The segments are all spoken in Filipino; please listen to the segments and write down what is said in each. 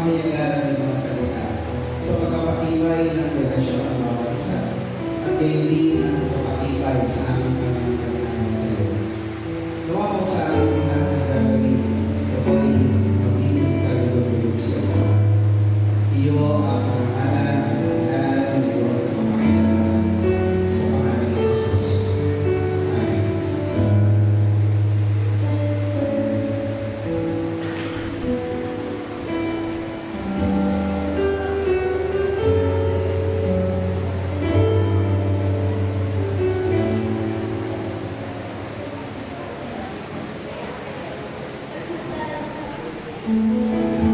kahayaganan ng mga salita sa pagpapatibay ng relasyon ng bawat isa at gayon din ang pagpapatibay sa aming pananampalataya sa iyo. Gawa mo sa aming lahat ng gagawin, ako'y maging kalulog sa iyo. Iyo ang pangalan ng iyo at pagkakailangan sa pangalan ni Jesus. Amen.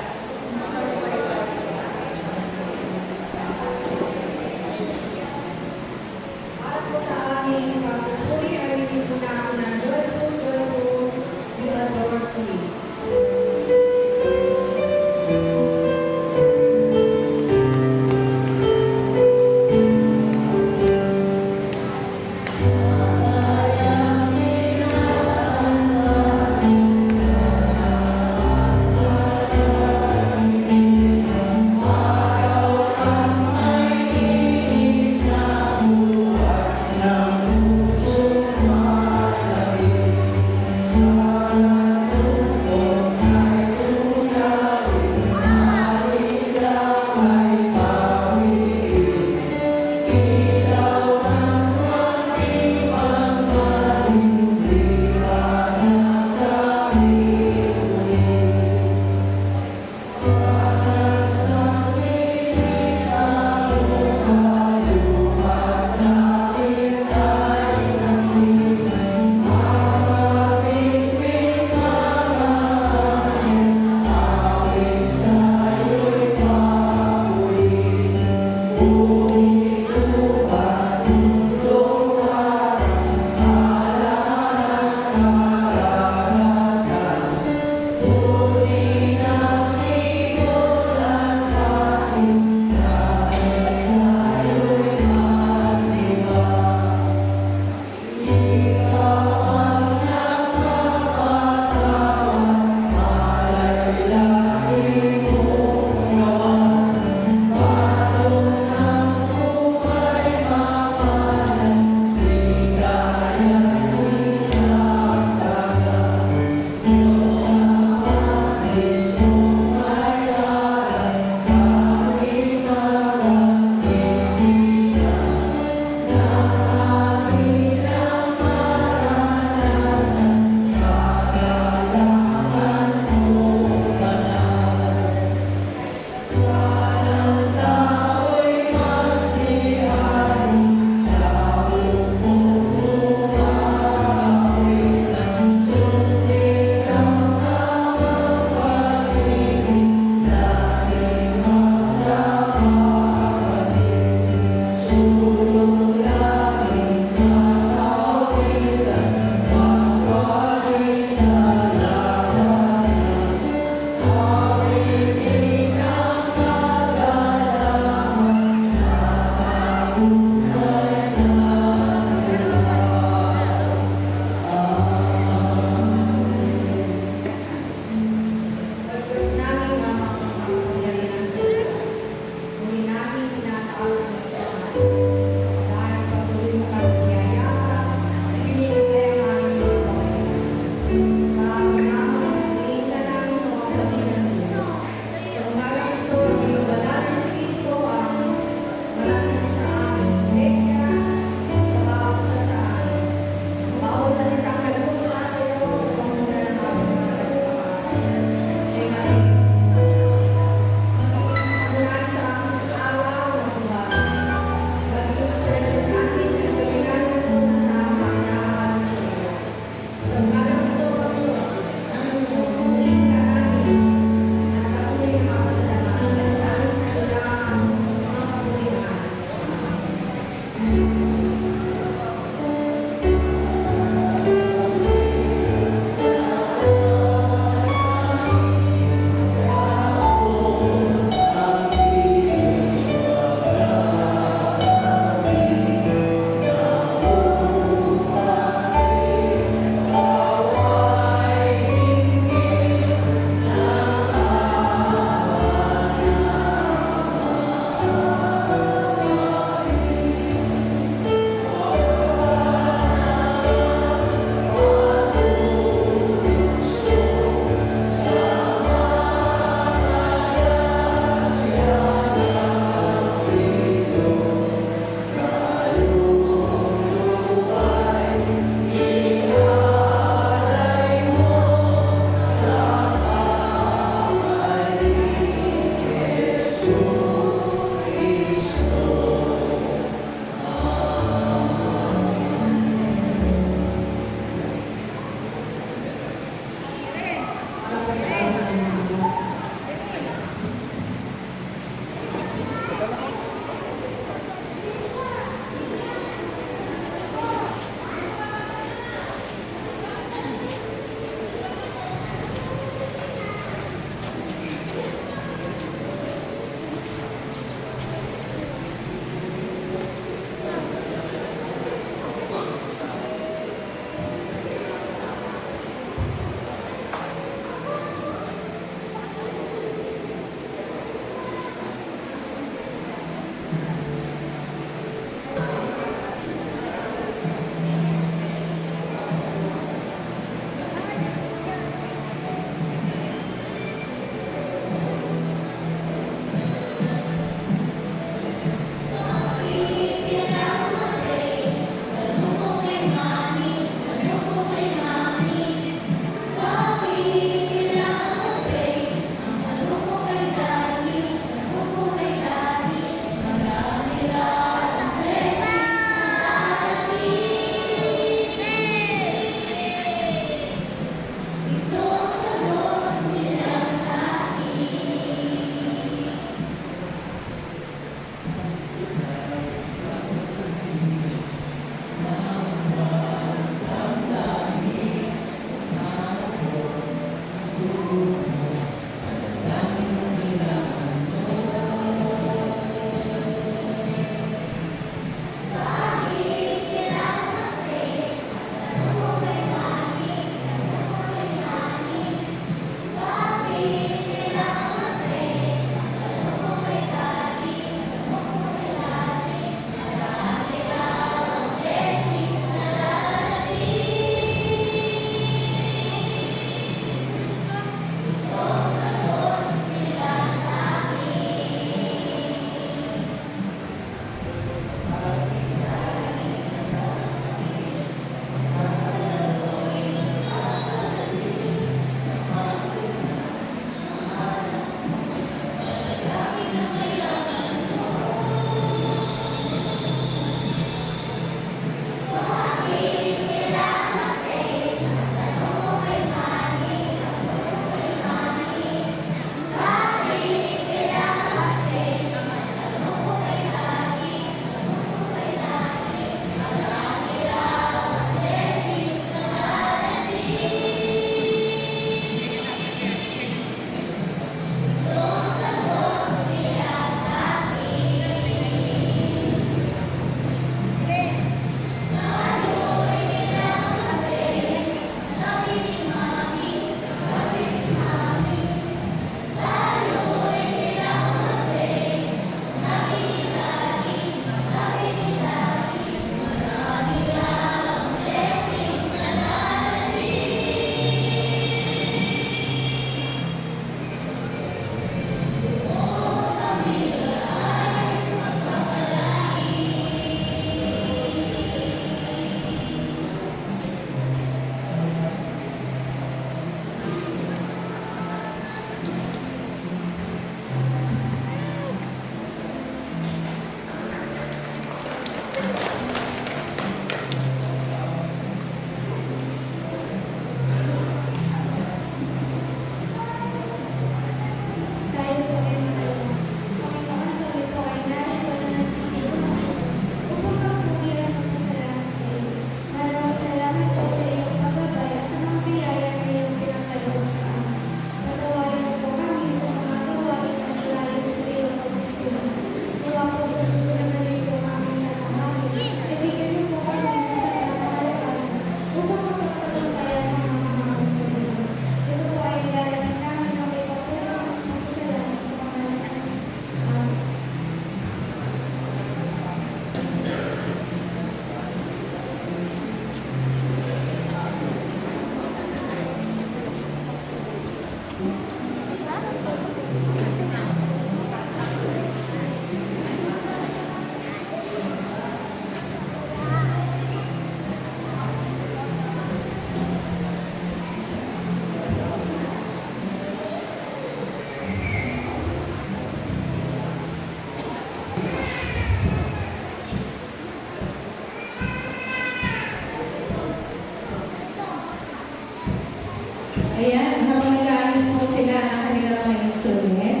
Ayan, habang nag-aayos po sila ng kanilang mga instrument.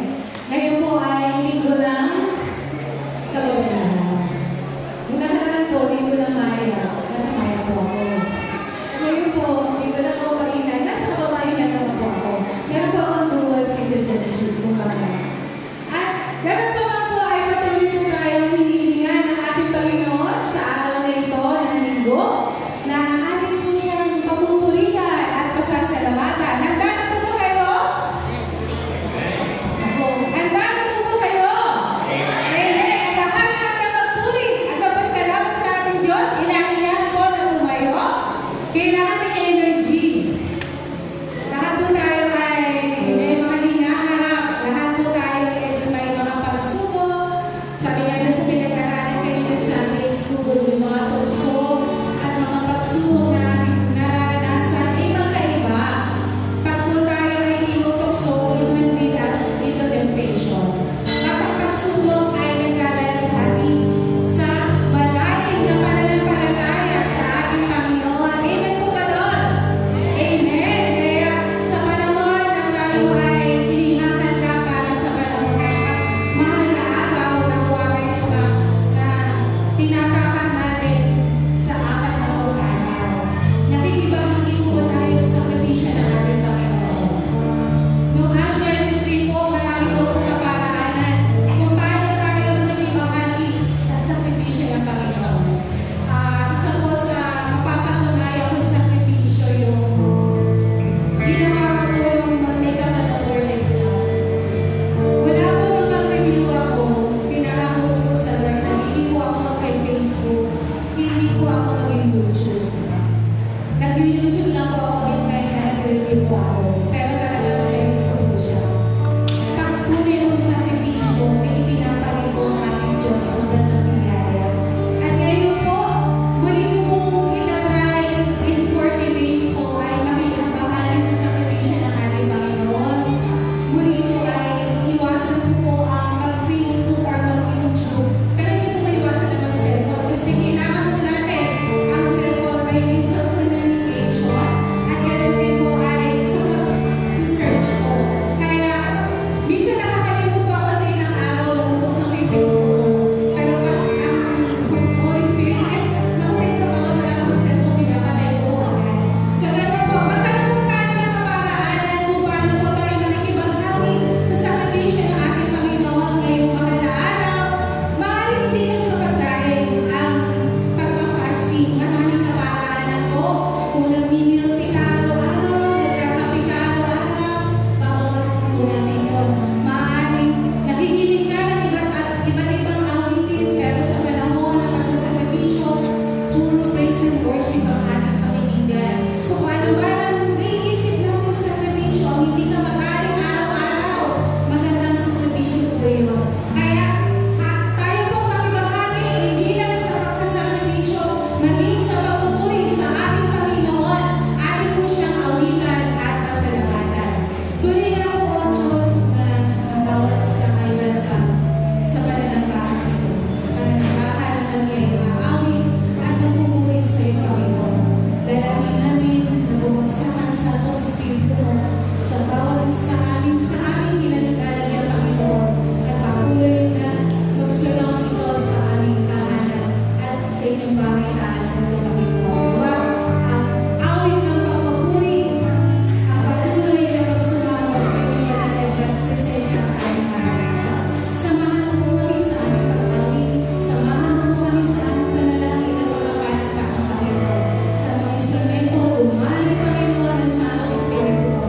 Ngayon po ay linggo ng kababalahan. Yung nakaraan po, linggo ng Maya. Nasa Maya po ako. Ngayon po, linggo ng kababalahan. Nasa kababalahan naman po ako. Meron po akong dual citizenship. Kumbaga. At ganun po nga po ay patuloy po tayong hinihilingan ng ating Panginoon sa araw na ito ng linggo na atin po siyang papupurihan at pasasalamatan. Handa na po ba kayo? Ako. Handa na po ba kayo? Amen. Lahat na magpuri at magpasalamat sa ating Diyos. Ilang-ilang po na tumayo. Kailangan ng energy. Lahat po tayo ay may mga hinaharap. Lahat po tayo is may mga pagsubok. Sabi nga doon sa pinag-aralan kanina sa ating school, yung mga tukso at mga pagsubok na ating nararanasan ay magkaiba. Pag po tayo ay tinutukso, it will lead us into temptation. At ang pagsubok ay nagdadala sa ating sa malalim na pananampalataya sa ating Panginoon. Amen po ba doon? Amen. Kaya sa panahon na tayo ay hinihahanda para sa panahon na mahal na araw ng Kwaresma na tinatakan natin sa apat na araw. Nakikibahagi po tayo sa sakripisyo ng ating Panginoon. Noong Ash Wednesday po, marami po po kaparaanan kung paano tayo nakikibahagi sa sakripisyo ng Panginoon. Isa po sa mapapatunayan ko sa sakripisyo yung ginawa ko po yung mag-take up ng Lord exam. Wala po nung mag-review ako, pinangako ko po sa Lord na hindi po ako mag-Facebook, hindi po ako mag-YouTube. Nag-YouTube lang po ako in time na nag-review po ako. Pero talaga na-release ko po siya. Pag po meron sa sakripisyo, may ipinapagay po ang ating Diyos sa magandang biyaya. At ngayon po, muli ko pong itatry in 40 days po ay makikabahagi sa sakripisyo ng ating Panginoon. Muli po ay iwasan ko po ang mag-Facebook or mag-YouTube. Pero hindi po maiwasan na mag-cellphone kasi kailangan po natin ang cellphone by means of communication. At ganun din po ay sa mag-search po. Kaya, minsan nakakalimot po ako sa ilang araw na bubuksan ko yung Facebook ko. Pero pag ang Holy Spirit, ay, nakutin ka pa wala akong cellphone, pinapatay ko po agad. So, ganun po, magkaroon po tayo ng kaparaanan kung paano po tayo makikibaghagi sa sakripisyo ng ating Panginoon ngayong maganda araw. Maaaring hindi lang sa pagkain ang pagpapasting. Maraming kaparaanan po. Kung nagmimilti ka araw-araw, nagkakapi ka araw-araw, babawasan po natin yun. Maaaring nakikinig ka ng iba't ibang awitin, pero sa panahon ng pagsasakripisyo, puro praise and worship ang ating pakikinggan. So, paano ba nang naiisip natin sa sakripisyo, hindi ka magaling araw-araw? Magandang sakripisyo po yun. Kaya, tayo pong makibahagi, hindi lang sa pagsasakripisyo, maging sa pagpupuri sa ating Panginoon, ating po siyang awitan at pasalamatan. Tuloy nga po ang Diyos na bawat isa ay welcome sa pananambahan ito. Pananambahan na kami ay maawit at magpupuri sa iyo, Panginoon. Dalangin namin na bumagsakan sa atong Espiritu mo sa bawat isa amin sa aming ginagalalagyan, Panginoon, at patuloy na mag-surround ito sa aming tahanan at sa inyong pangailangan ng Panginoon. Ang awit ng pagpupuri, ang patuloy na magsumamo sa inyong banal na presensya ng aming maranasan. Samahan mo po kami sa aming pag-awit, samahan mo po kami sa aming panalangin at pagpapalang takang Panginoon. Sa mga instrumento, dumaloy, Panginoon, ang Santo Espiritu mo.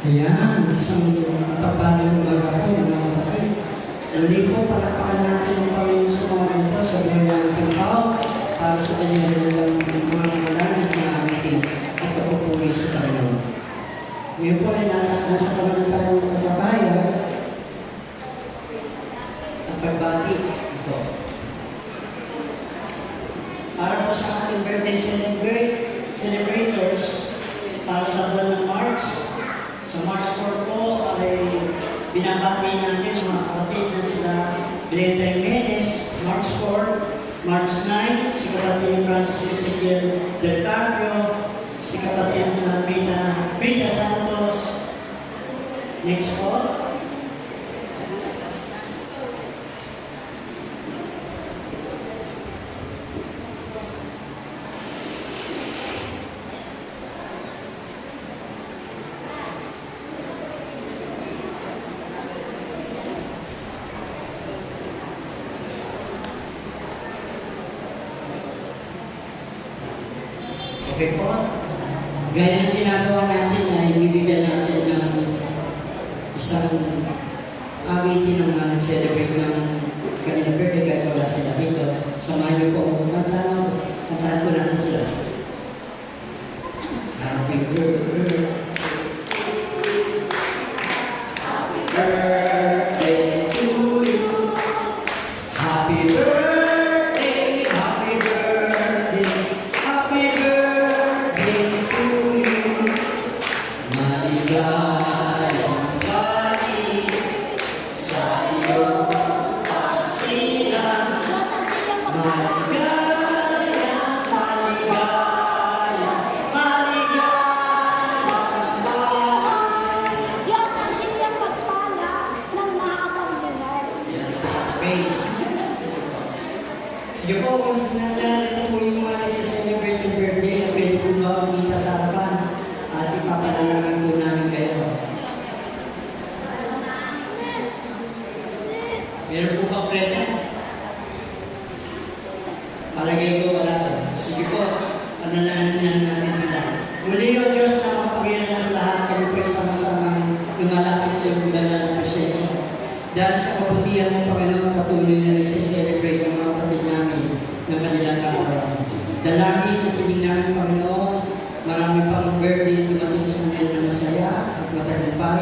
Ayan, isang papalang umaga po, mga kapatid. Muli po, palapakan natin ang Panginoon sa mga ito sa mayroong pagpaw para sa kanyang mga malang na ating at pagpupuri sa Panginoon. Ngayon po, nasa kawalan tayong pagpapaya at pagbati. Ito. Para po sa ating birthday celebrators, para sa buwan ng March, sa March 4 po ay binabati natin mga kapatid na sila Glenda Jimenez, March 4, March 9, si kapatid Francis Ezequiel Del Carpio, si kapatid na Brita Santos. Next po. Okay po. Gaya ng ginagawa natin ay ibibigyan natin ng isang awitin ng mga nag-celebrate ng kanilang birthday kahit wala sila dito. Samahan niyo po ako kantahan po natin sila. Happy birthday. Birthday to you. Happy birthday, happy birthday, happy birthday to you. Maligayang bati sa iyong pagsilang. Maligayang, maligayang, maligayang bati. Diyos ang inyong pagpala ng mahabang buhay. Okay. Sige po, kung narito po yung mga nagsiselebrate yung birthday, pwede po ba kumita sa harapan at ipapanalangin po namin kayo. Meron po ba present? Palagay ko wala. Sige po, panalangin natin sila. Muli o Diyos na makapagilan sa lahat, kami po sama-sama lumalapit sa iyong banal na presensya. Dahil sa kabutihan ng Panginoon, patuloy na nagsiselebrate ang mga kapatid namin ng kanilang kaarawan. Dalangin at hindi namin, Panginoon, marami pang birthday dumating sa kanila na masaya at matagumpay.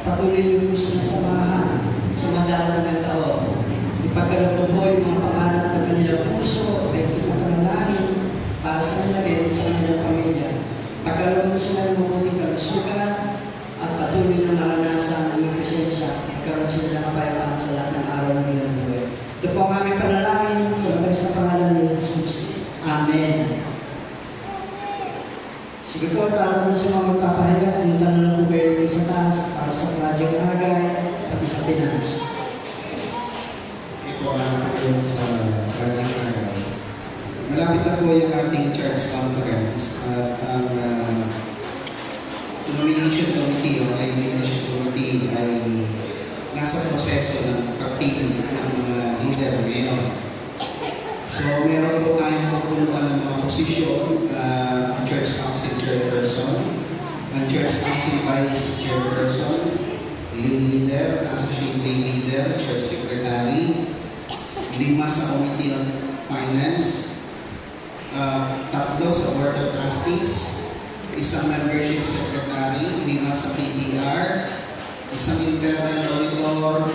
Patuloy niyo po sila samahan sa madarating ng taon. Ipagkaloob mo po yung mga pangarap ng kanilang puso ay pinapanalangin para sa kanila at sa kanilang pamilya. Pagkaloob mo sila ng mabuting kalusugan at patuloy na maranasan ang iyong presensya at karoon sila ng kapayapaan sa lahat ng araw ng iyong buhay. Ito po ang aming panalangin sa matamis na pangalan ni Jesus. Amen. Sige po, para po sa mga magpapahayag, pumunta na lang po kayo dito sa taas para sa Project Agay pati sa Finance. Sige po, po yun sa Project Argyle. Malapit na po yung ating church conference at ang nomination committee o leadership committee ay nasa proseso ng pagpili ng mga leader ngayon. So, meron po tayong pupuluan ng mga posisyon, ang Church Council Chairperson, ang Church Council Vice Chairperson, Lay Leader, Associate Lay Leader, Church Secretary, 5 sa Committee on Finance, 3 sa Board of Trustees, isang Membership Secretary, 5 sa PBR, isang Internal Auditor,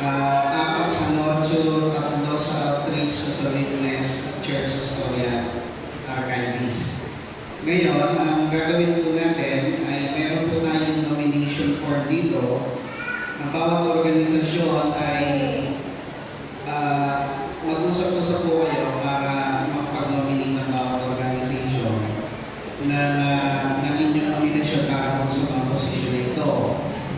4 sa Nurture, 3 sa Outreach, sa Witness, Church Historian, Archivist. Ngayon, ang gagawin po natin ay meron po tayong nomination form dito. Ang bawat organisasyon ay mag-usap-usap po kayo para makapag-nominate ng bawat organisasyon ng inyong nominasyon para po sa mga posisyon na ito.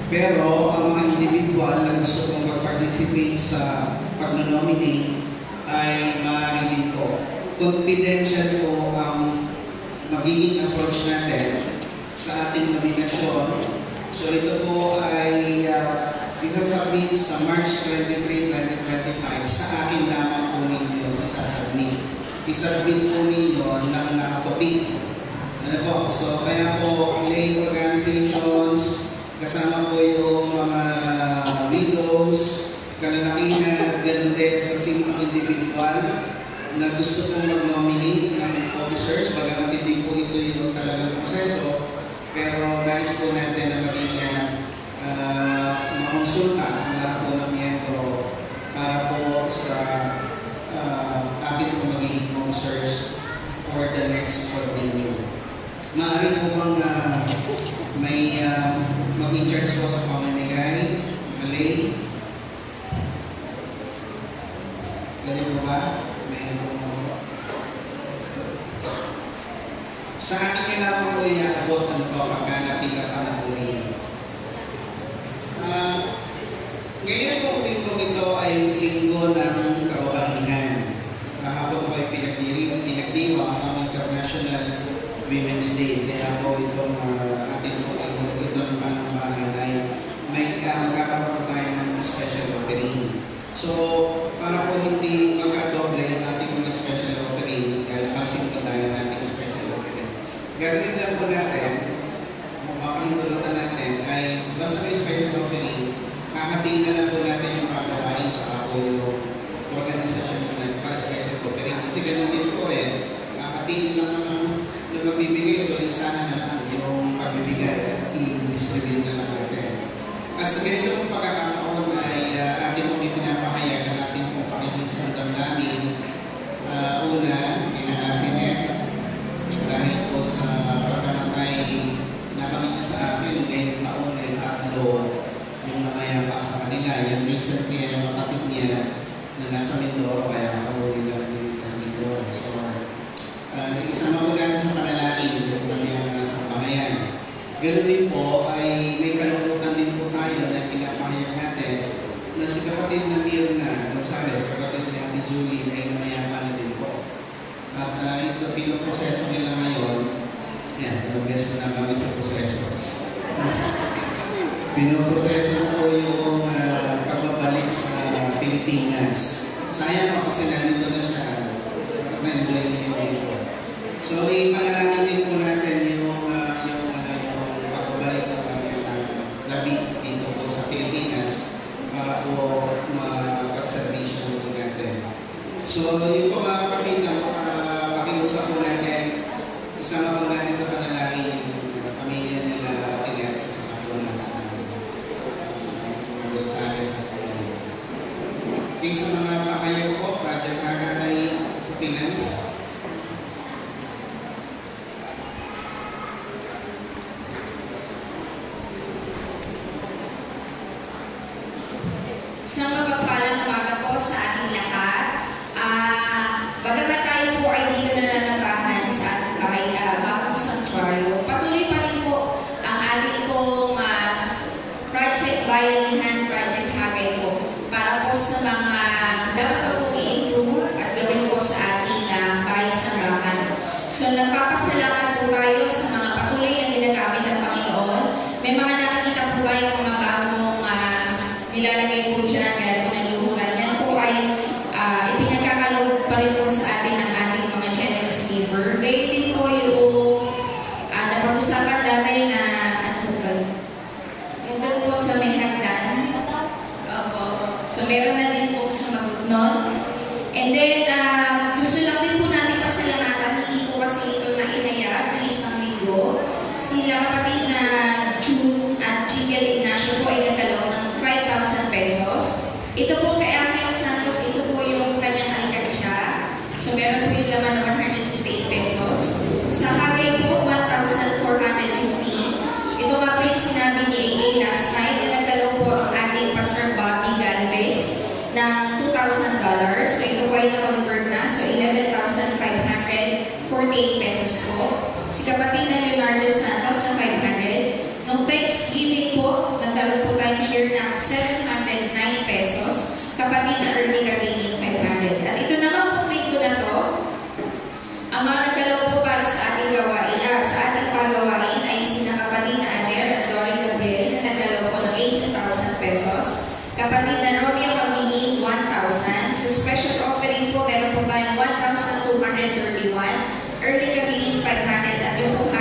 Pero ang mga individual na gusto pong mag-participate sa pag-nominate ay maaari din po. Confidential po ang magiging approach natin sa ating nominasyon. So ito po ay isasubmit sa March 23, 2025. Sa akin lamang po ninyo isasubmit. Isubmit po ninyo na nakatupid Ano po, so kaya po lay organizations, kasama po yung mga widows, kalalakihan at ganoon din sa sinong individual na gusto pong mag-nominate ng officers, bagamat hindi po ito yung talagang proseso, pero nais po natin na maging makonsulta ang lahat po ng miyembro para po sa ating po magiging officers for the next continue. Maaari po bang may mag-in-charge po sa pamamigay, malay? Ganun po ba? Sa akin kailangan po i-abot ano po pagka napika pa ng uri. Ngayon po linggo ito ay linggo ng kababaihan. Kahapon po ay pinagdiwa ang International Women's Day. Kaya po itong ating po ito ng panambahan ay may magkakaroon po tayo ng special offering. So, para po hindi magkadoble ang ating mga special offering, dahil pansin po tayo ng ating special offering. Gagawin lang po natin, kung makahintulutan natin, ay basta may special offering, hahatiin na lang po natin yung pagkawain tsaka po yung organisasyon ng special offering. Kasi ganun din po hahatiin lang naman yung magbibigay, so sana na lang yung pagbibigay at i-distribute na lang natin. At sa ganito pong pagkakataon ay ating pong ipinapahayag ang ating pong pakikigsang damdamin. Una, kinaatin dahil po sa pagkamatay nabanggit sa akin ngayong taon ay tatlo yung namayapa sa kanila. Yung recently ay kapatid niya na nasa Mindoro, kaya ako lang din sa Mindoro. So, isama po natin sa panalangin yung kanyang sa pamayan. Ganun din po ay may kalungkutan din po tayo na pinapahayag natin na si kapatid na Mirna Gonzales, kapatid ni Ate Julie ay namayapa na din po. At ito pinoproseso nila ngayon. Yan, dalawang beses na nagamit sa proseso. Pinoproseso na po yung pagbabalik sa Pilipinas. Sayang po kasi nandito na siya. Na-enjoy niya yung dito. So, ipanalangin din po natin yung pagbabalik ng labi dito po sa Pilipinas para po mapagservisyo po natin. So, yung po mga kapatid, pakiusap po natin, isama po natin sa panalangin yung pamilya nila Tinet at saka po na mga Gonzales at pamilya. Okay, sa mga pakayag po, Project Haray sa Finance. Isang mapagpalang umaga po sa ating lahat. Bagamat tayo po ay dito na nanambahan sa ating bahay, bagong sanctuaryo, patuloy pa rin po ang ating pong project Bayanihan, Project Hagay po, para po sa mga dapat po pong i-improve at gawin po sa ating bahay-sambahan. So nagpapasalamat po tayo sa mga patuloy na ginagamit ng Panginoon. May mga nakikita po ba yung mga bagong nilalagay po dyan, gaya po ng luhuran. Yan po ay ipinagkakaloob pa rin po sa atin ng ating mga generous giver. Gayun din po yung napag-usapan dati na, ano po ba? Yung doon po sa may hagdan. Opo. So meron na din po sumagot nun. And then, gusto lang din po natin pasalamatan, hindi po kasi ito na inayag ng isang linggo. Sila kapatid na June at Chigel Ignacio po ay nagkaloob ng 5,000 pesos. Ito po kay Angelo Santos, ito po yung kanyang alkansya. So meron po yung laman ng 158 pesos. Sa Hagay po, 1,450. Ito nga po yung sinabi ni AA last night na nagkaloob po ang ating Pastor Bobby Galvez ng $2,000. So ito po ay na-convert na. So 11,548 pesos po. Si kapatid na Leonardo Santos ng 500. Nung Thanksgiving po, nagkaroon po tayong share ng 709 pesos. Kapatid na Ernie Kagingin, 500. At ito naman pong linggo na to, ang mga nagkalaw po para sa ating gawain, sa ating pagawain ay sina kapatid na Ader at Dory Gabriel na nagkalaw po ng 80,000 pesos. Kapatid na Romeo Kagingin, 1,000. Sa special offering po, meron po tayong 1,231. Early Kagingin, 500. At yung po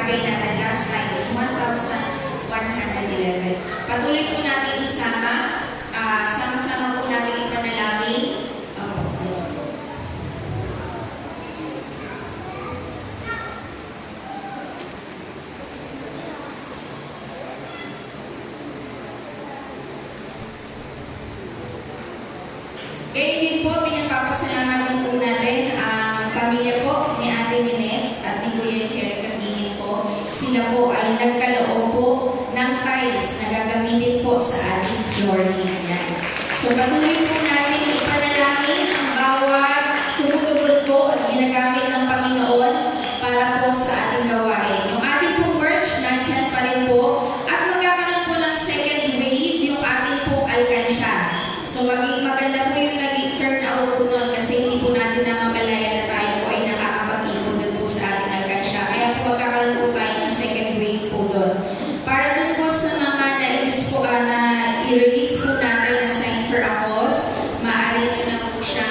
Gayun din po, pinagpapasalamat din po natin ang pamilya po ni Ate Ninette at ni Kuya Jerry Kagingin po. Sila po ay nagkaloob po ng tiles na gagamitin po sa ating flooring. Yan. So patuloy po natin ipanalangin ang bawat tumutugod po at ginagamit ng Panginoon para po sa ating gawain. Yung ating po merch, nandyan pa rin po. At magkakaroon po ng second wave yung ating po alkansya. So maging maganda po yung naging turnout po nun kasi hindi po natin namamalayan na tayo po ay nakakapag-ipon din po sa ating alkansya. Kaya po magkakaroon po tayo ng second wave po doon. Para dun po sa mga na-release po na i-release po natin na sign for a cause, maaari nyo na po siya,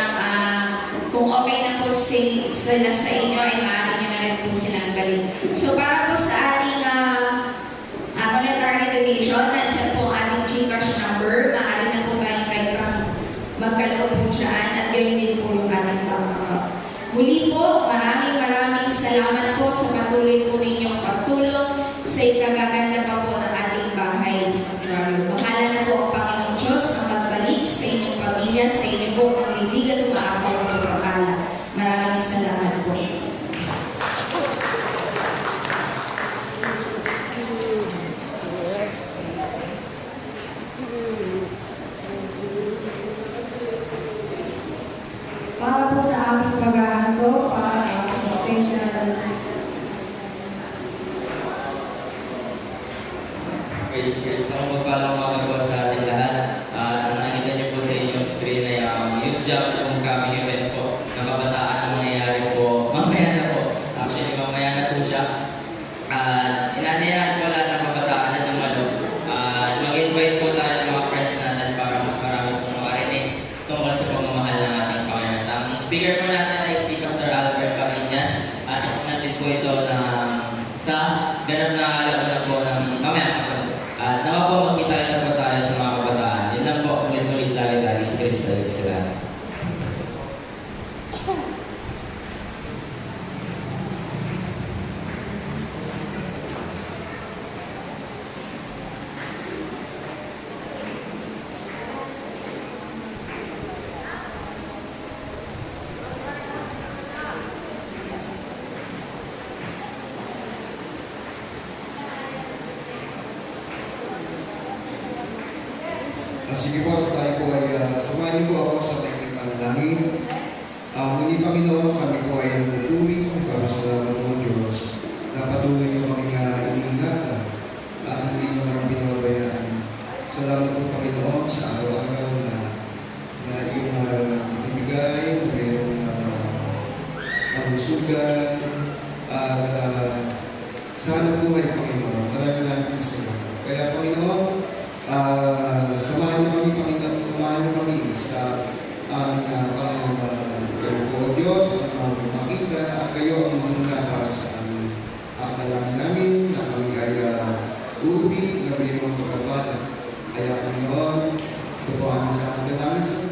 kung okay na po sila sa inyo, ay maaari nyo na rin po silang balik. So para po sa ating monetary donation, nandiyan po ang ating GCash number, maaari na po tayong magkaloob po dyan at gayon din po yung ating pangakap. Muli po, maraming salamat po sa patuloy po ninyong pagtulong sa ikagaganda pa po ng ating bahay sa Sanctuary. Bahala na po ang Panginoong Diyos na magbalik sa inyong pamilya, sa inyo po ang liligan at umaapaw at pagpapala. Maraming salamat po. Para po sa aming paghahandog, para sa aming special Praise God. Ako magpalang makagawa sa ating lahat. At nakikita niyo po sa inyong screen na yung youth jump na upcoming event po na kabataan na mangyayari po. Mamaya na po. Actually, mamaya na po siya. At inanayahan po lahat ng kabataan na dumalo. Mag-invite po tayo ng mga friends natin para mas marami pong makarinig tungkol sa pagmamahal ng ating Panginoon. Ang speaker po natin ay si Pastor Albert Parinas. At natin po ito sa ganap na laban po ng mamaya. At nawa po magkita po tayo sa mga kabataan. Yun lang po, ulit-ulit lagi-lagi si Kristo ulit sila. Sige po, tayo po ay samahan niyo po ako sa ating panalangin. Muli Panginoon, kami po ay nagpupuri, nagpapasalamat po Diyos na patuloy niyo kami iniingatan at hindi niyo kami pinabayaan. Salamat po Panginoon sa araw-araw na iyong ibigay, na mayroong kalusugan at sana po ay Panginoon. Maraming salamat. Kaya Panginoon, samahan niyo kami, Panginoon, samahan niyo kami sa aming Panginoon. Kayo po, Diyos, at makita at kayo ang muna para sa amin. Ang dalangin namin na kami ay ubi na mayroong pagkabala. Kaya Panginoon, ito po aming sa aming dalangin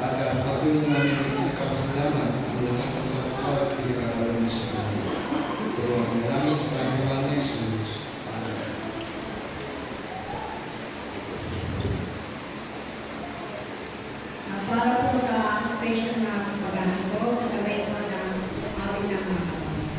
at patuloy namin pinagkapasalamat ang lahat ng pagkabala at pinagkabala sa amin. Ito po aming dalangin sa aming mga Jesus. para po sa special na aming paghahandog, kasabay po ng awit ng mga kapatid.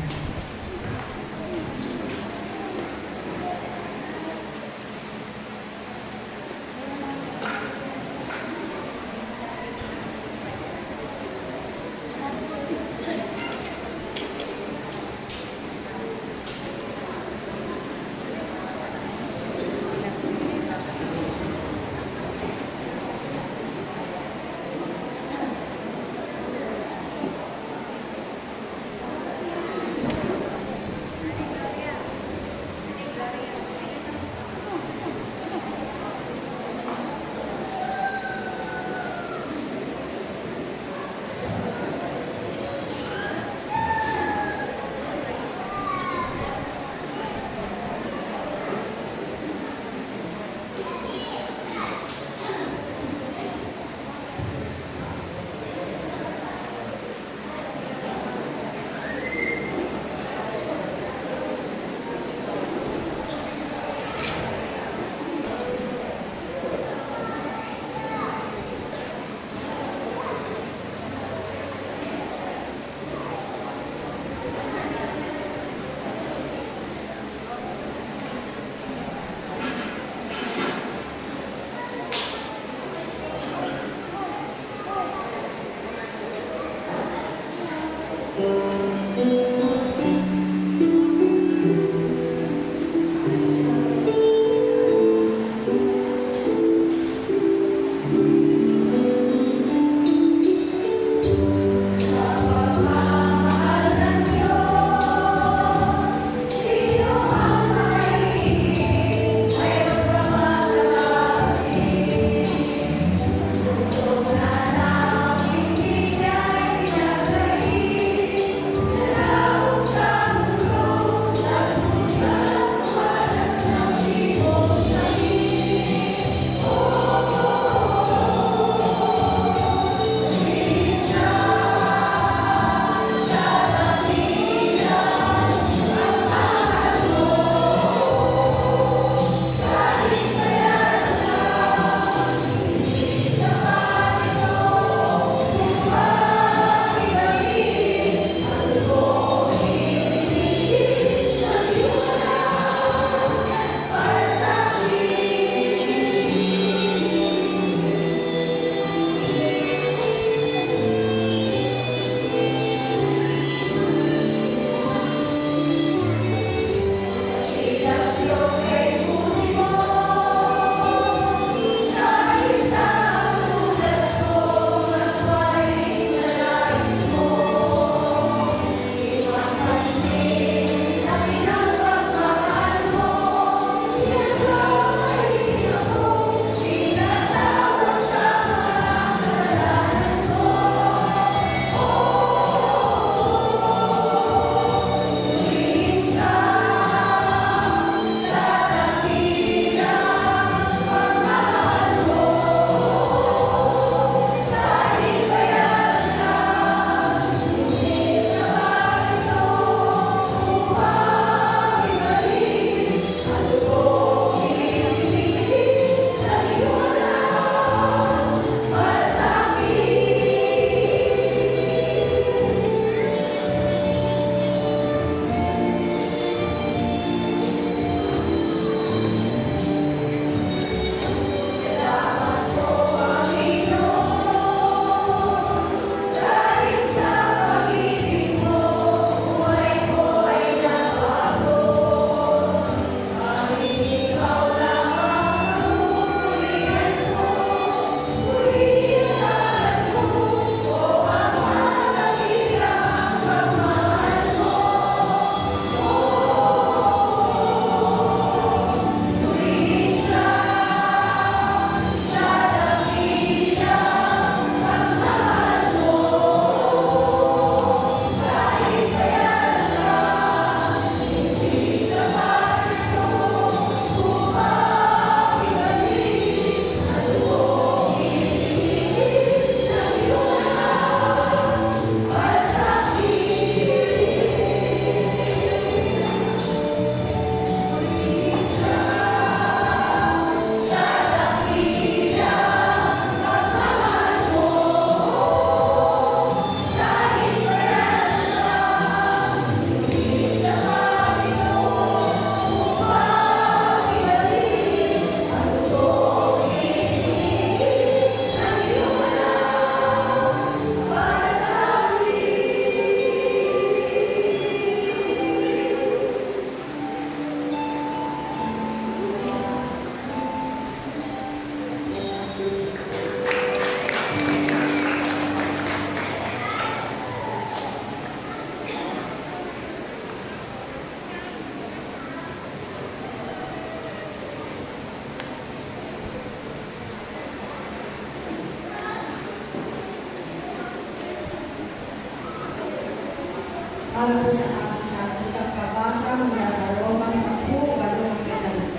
para po sa ating sakutang pabasa mula sa Roma 10:8.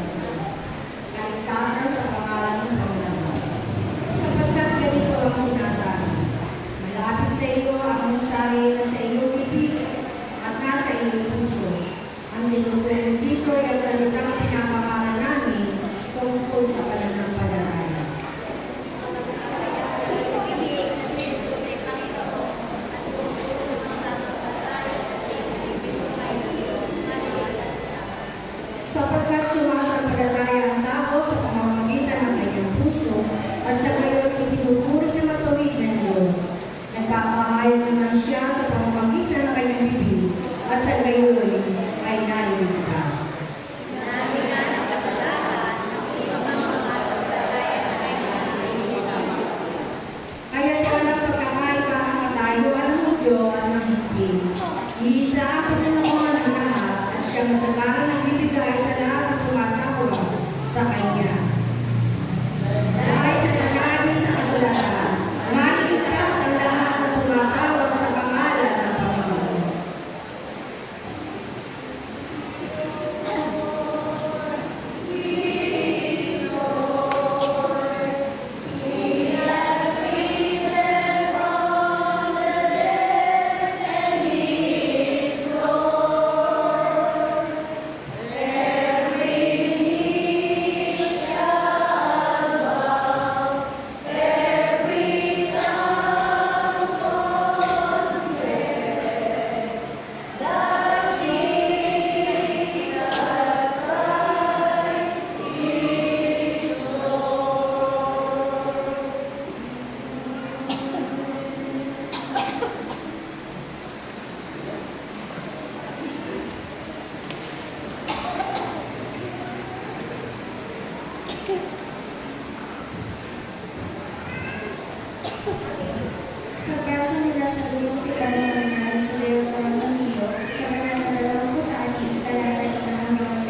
Kaligtasan sa pangalan ng Panginoon. Sapagkat ganito ang sinasabi, malapit sa iyo ang mensahe na sa iyong bibig at nasa iyong puso. Ang tinutuloy dito ay ang salitang pinapangaral namin tungkol sa pananampalataya. Sapagkat sumasampalataya ang tao sa pamamagitan ng kanyang puso at sa gayon itinuturi na matuwid ng Diyos. Nagpapahayag naman siya sa pamamagitan ng kanyang bibig at sa gayon ay naliligtas. Kaya walang pagkakaipang-katayuan ng Hudyo at ng Hipin. Iisa ang Panginoon ng lahat at siya masagaran nagbibigay sa lahat ng tumatawag sa Kanya. Dahil sa sinabi sa kasulatan, maliligtas ang lahat ng tumatawag sa pangalan ng Panginoon. Pagbasa nila sa lumang tipan ng nangyari sa Deuteronomio, Kabanata 26, talata 1 hanggang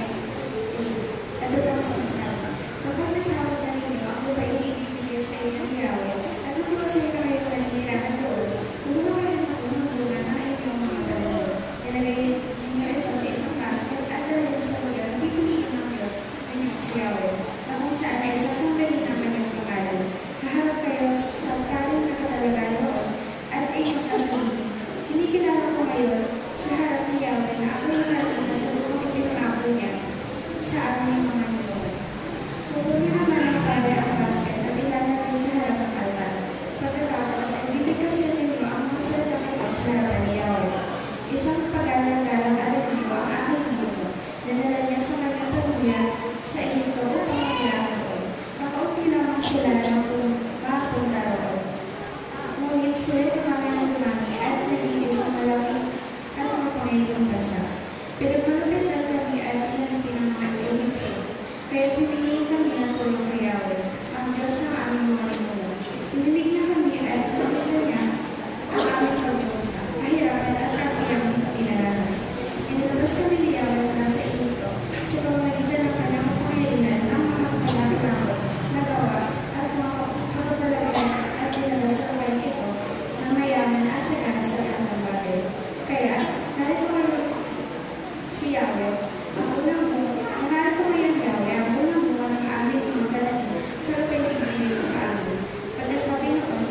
11. Ito po ang sinasabi. Kapag nasawag na ninyo, ako ba ibibigay sa inyo ng Yahweh? At ito kasi kayo naninirahan doon. Kumuha kayo ng unang bunga ng inyong mga balayo. Nilagay ninyo ito sa isang basket at dalhin sa lugar na pipiliin ng Diyos ng inyong si Yahweh, na kung saan ay sasambahin ang kanyang pangalan. Haharap kayo sa taring nakatalagay roon at inyong sasabihin, kinikilala ko ngayon sa harap ni Yahweh na ako yung narating na sa lumang ipinangako niya sa aming mga nilugan. Kukunin naman ng pare ang basket at ilalagay sa harap ng altar. Pagkatapos ay bibigkasin ninyo ang mga salitang ito sa harapan ni Yahweh. Isang pag-alang-galang alam niyo ang aking nilugan. Dinala niya sa kanyang pamilya sa inyo upang magkailangan ko. Makaunti lamang sila ng makapunta roon. Ngunit sila tumami ng lumami at naging isang malaki at mga Panginoong bansa. Pinagmalupitan kami at pinalipin ng mga Egypto. Kaya piniliin kami ng tulong kay Yahweh, ang Diyos ng aming mga nilugan. Pinilig na kami at nakita niya ang aming pag-uusa, kahirapan at kapiyang pinaranas. Inilabas kami ni Yahweh mula sa Egypto sa pamamagitan ng kanyang kapangyarihan ang mga kalaki-laki nagawa at mga kapapalagayan at nilabas sa kawain ito na mayaman at sagana sa lahat ng bagay. Kaya, narito kayo si Yahweh, ang unang bunga, narito ngayon Yahweh, ang unang bunga ng aming mga kalahin sa lupay ibigay sa amin. Pagkasabi noon,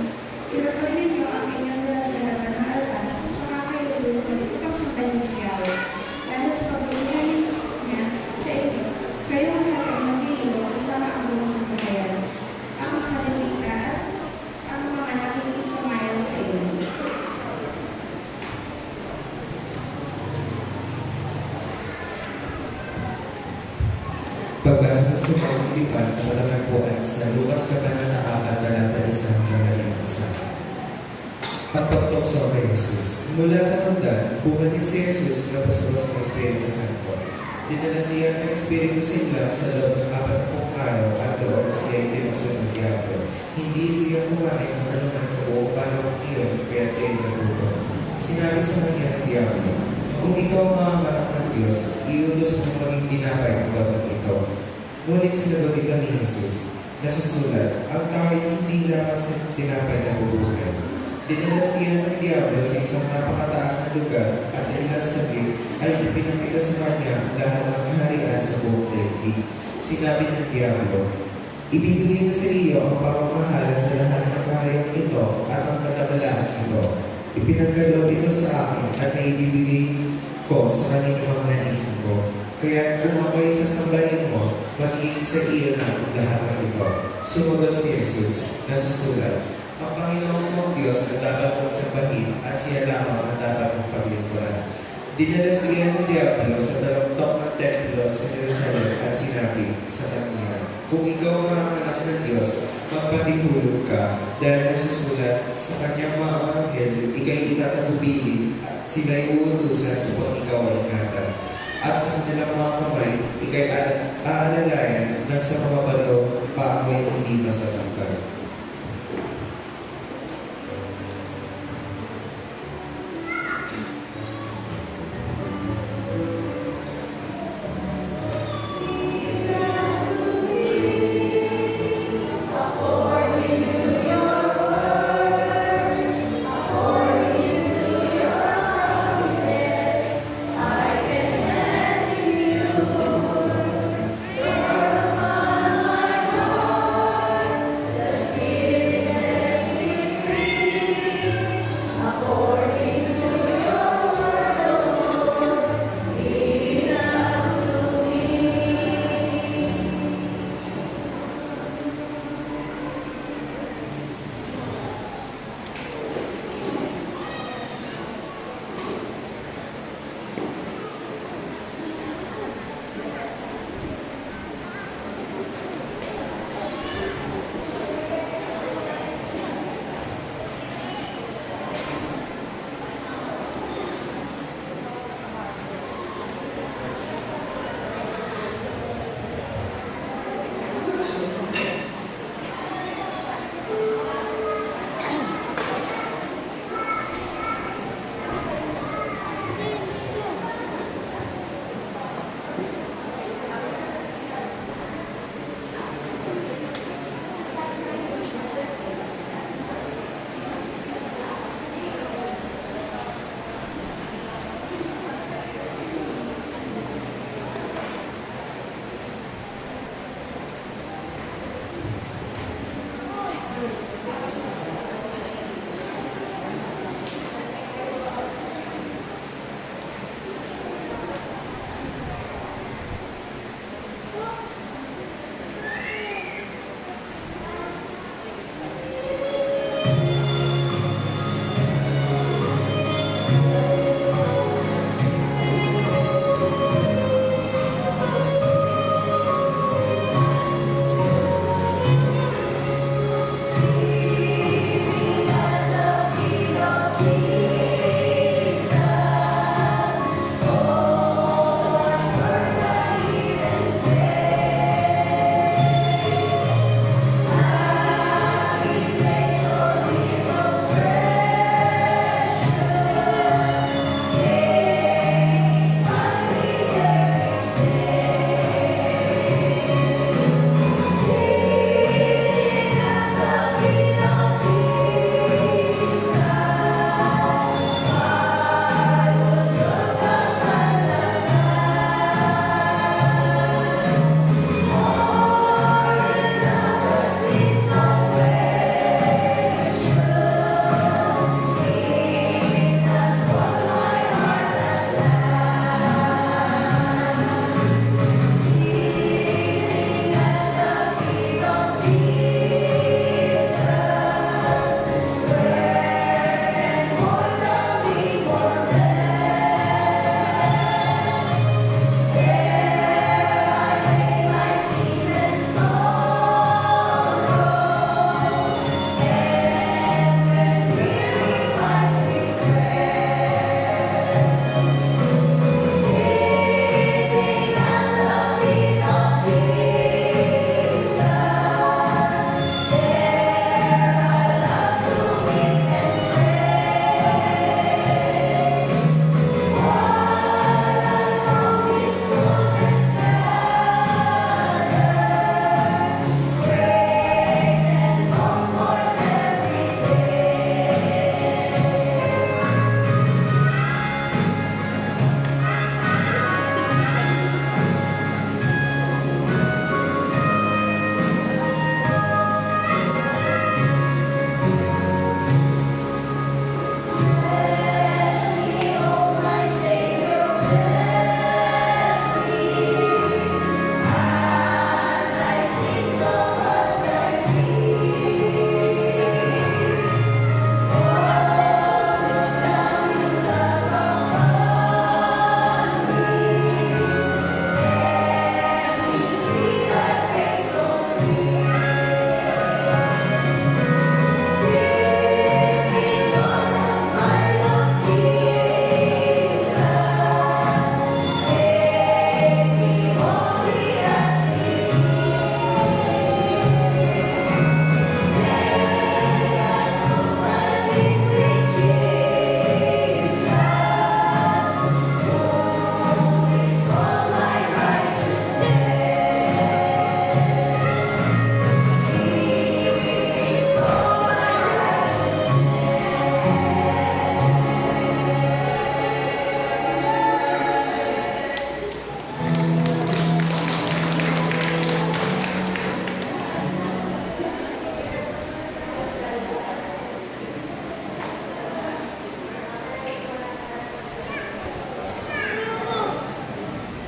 irapag ninyo ang inyong dala sa harapan ng altar sa kakailulo upang sambahin si Yahweh. Dahil sa pagbubuhay niya sa inyo, kayo ang lahat ang maglilingkod kasama ang buong sambahayan, ang mga nalilita at ang mga nakikipamayan sa inyo. Pagbasa sa pagtitipan na matatagpuan sa Lucas Kabanata 4, talata 1 hanggang 11. At pagtukso kay Jesus. Mula sa hagdan, bumalik si Jesus na pasabas ng Espiritu Santo. Dinala siya ng Espiritu sa sa loob ng 40 araw at doon siya itinusun ng diablo. Hindi siya kumain ng anuman sa buong panahon iyon, kaya siya nagutom. Sinabi sa kanya ng diablo, kung ikaw ang anak ng Diyos, iutos mo maging tinapay ang bawat ito. Ngunit sinagot ito ni Jesus, nasusulat, ang tao hindi lamang sa tinapay na bubuhay. Dinala siya ng diablo sa isang napakataas na isang lugar at sa ilang saglit ay ipinakita sa kanya ang lahat ng kaharian sa buong daigdig. Sinabi ng Diablo, ibibigay ko sa iyo ang pamamahala sa lahat ng kaharian ito at ang katagalaan ito. Ipinagkaloob ito sa akin at naibibigay ko sa kanino mang naisin ko. Kaya kung ako'y sasambahin mo, magiging sa iyo na ang lahat ng ito. Sumagot si Jesus, nasusulat, ang Panginoon mong Diyos na dapat mong sambahin at siya lamang ang dapat mong paglingkuran. Dinala siya ng Diablo sa dalawang ng templo sa Jerusalem at sinabi sa kanya, kung ikaw ang anak ng Diyos, magpatihulog ka dahil nasusulat sa kanyang mga anghel, ikay itatagubili at sila'y uutusan upang ikaw ay ingatan. At sa kanilang mga kamay, ikay aalalayan nang sa mga bato pa ako'y hindi masasaktan. Yes.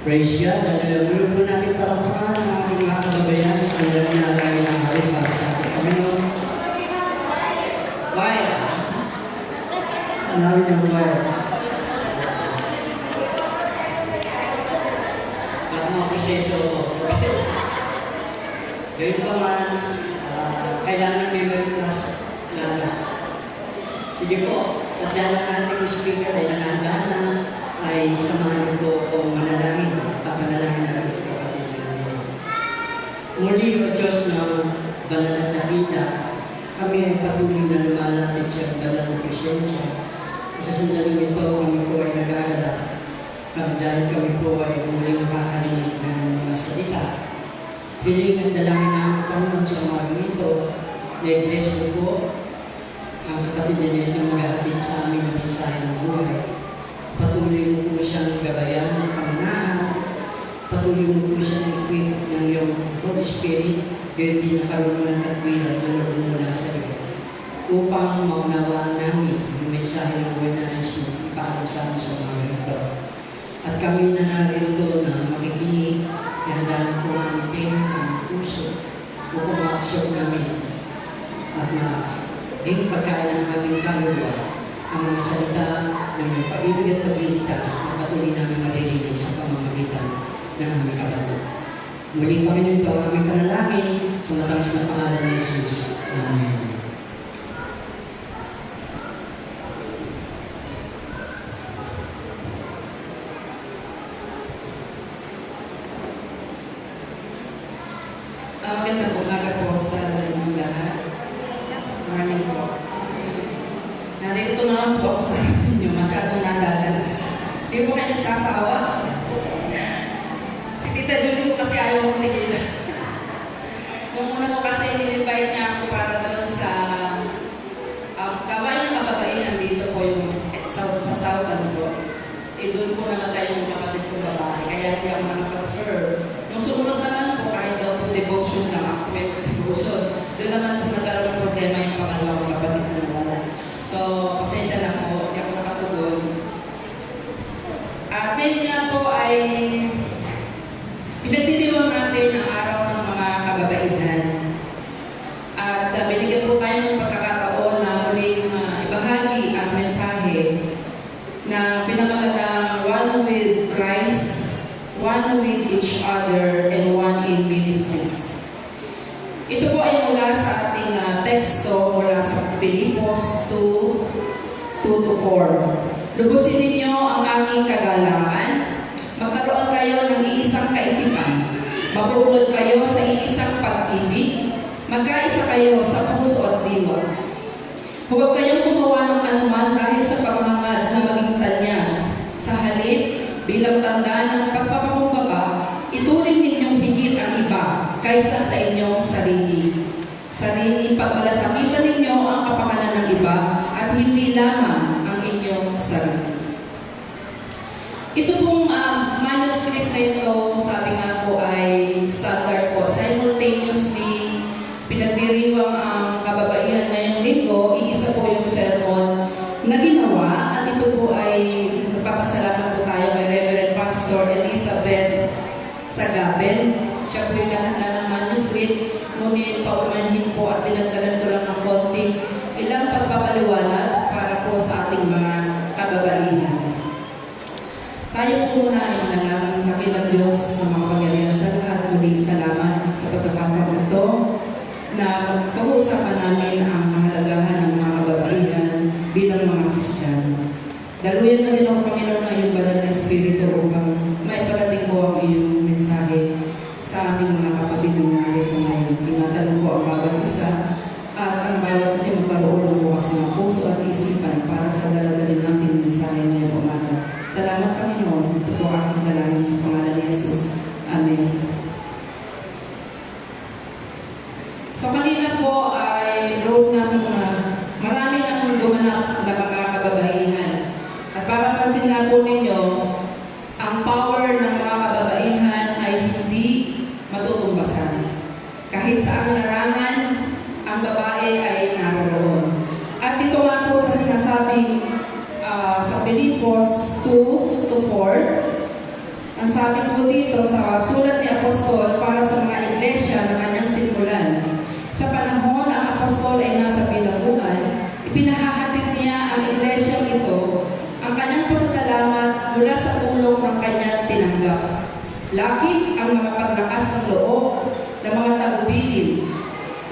Praise God. Dahil po natin talampakan ang ating mga kababayan sa kanilang nalagay na hari para sa ating Panginoon. Why? Ang namin ang why? Para mga proseso ko. Gayun pa man, kailangan may plus lalo. Sige po, at dahil ang ating speaker ay nakahanda na, ay samahan ko kung manalangin at panalangin natin sa kapatid natin. Muli, O Diyos na banal at nakita, kami ay patuloy na lumalapit sa banal na presensya. Sa sandaling ito, kami po ay nag-aalala. Dahil kami po ay muling makakarinig ng mga salita. Hiling at dalangin namin Panginoon sa umagang ito, na i-bless mo po ang kapatid niya ito maghahatid sa amin ng mensahe ng buhay. Patuloy mo po siyang gabayan ng panganahan. Patuloy mo po siyang equip ng iyong Holy Spirit, gayon din na karunungan at katwiran na mula sa iyo. Upang maunawaan namin yung mensahe ng buhay na nais mo ipaalam sa amin sa umagang ito. At kami na narito na makikinig, ihandaan po ang itin ng puso upang ma-absorb namin at maging pagkain ng aming kaluluwa ang mga salita ng may pag-ibig at pagliligtas na patuloy namin maririnig sa pamamagitan ng aming kapatid. Muli Panginoon ito ang aming panalangin sa matamis na pangalan ni Jesus. Amen. Magandang umaga po sa inyong lahat. Morning po. Narito naman po ako sa inyo, masyadong nadadalas. Hindi po kayo nagsasawa. Si Tita Julie po kasi ayaw ko nigilan. Nung una po kasi in-invite niya ako para doon sa gawain ng mababaihan dito po yung sa Southern po. Doon po namatay yung kapatid ko babae, kaya hindi ako nakapag-serve. Nung sumunod naman po, kahit daw po devotion lang ako, may devotion. Doon naman po nagkaroon ng problema yung pangalawa kong kapatid na nawala. So, pasensya lang po, hindi ako nakatugon. At ngayon nga po ay pinagtitiwang natin ang araw ng mga kababaihan. At binigyan po tayo ng pagkakataon na muling ibahagi ang mensahe na pinamagatang one with Christ, one with each other, and one in ministries. Ito po ay mula sa ating teksto mula sa Pilipos 2:2-4. Lubusin ninyo ang aming kagalangan, magkaroon kayo ng iisang kaisipan, mabulod kayo sa iisang pag-ibig, magkaisa kayo sa puso at diwa. Huwag kayong gumawa ng anuman dahil sa paghangad na maging tanya. Sa halip, bilang tanda ng pagpapakumbaba, ituring ninyong higit ang iba kaysa sa inyong sarili. Sarili, pagmalasakitan ninyo ang kapakanan ng iba at hindi lamang ang inyong sarili. Ito pong manuscript na ito, sabi nga po ay standard po. Simultaneously, pinagdiriwang ang kababaihan ngayong linggo, iisa po yung sermon na ginawa at ito po ay nagpapasalamat po tayo kay Reverend Pastor Elizabeth Sagabel. Siya po yung nahanda ng manuscript, ngunit paumanhin po at dinagdagan ko lang ng konting ilang pagpapaliwanag para po sa ating mga kababaihan. Tayo po muna ay manalangin nakilang Diyos sa mga pangyarihan sa lahat. Muling salamat sa pagkakataon ito na pag-uusapan namin ang kahalagahan ng mga kababaihan bilang mga Kristiyano. Daluyan na din ako, Panginoon, ng iyong banal na Espiritu upang maiparating po ang iyong mensahe sa aming mga kapatid na narito ngayon. Tinatanong po ang bawat isa at ang bawat isa magkaroon ng bukas ng puso at isipan para sa daladalin nating mensahe ngayong umaga. Salamat, Panginoon. Ito po aking dalangin sa pangalan ni Jesus. Amen. So kanina po ay road natin marami nang gumanap na mga kababaihan. At papapansin na po ninyo, ang power ng mga kababaihan sabi po dito sa sulat ni Apostol para sa mga iglesia na kanyang simulan. Sa panahon na ang Apostol ay nasa bilangguan, ipinahahatid niya ang iglesyang ito ang kanyang pasasalamat mula sa tulong ng kanyang tinanggap. Laki ang mga paglakas ng loob ng mga tagubilin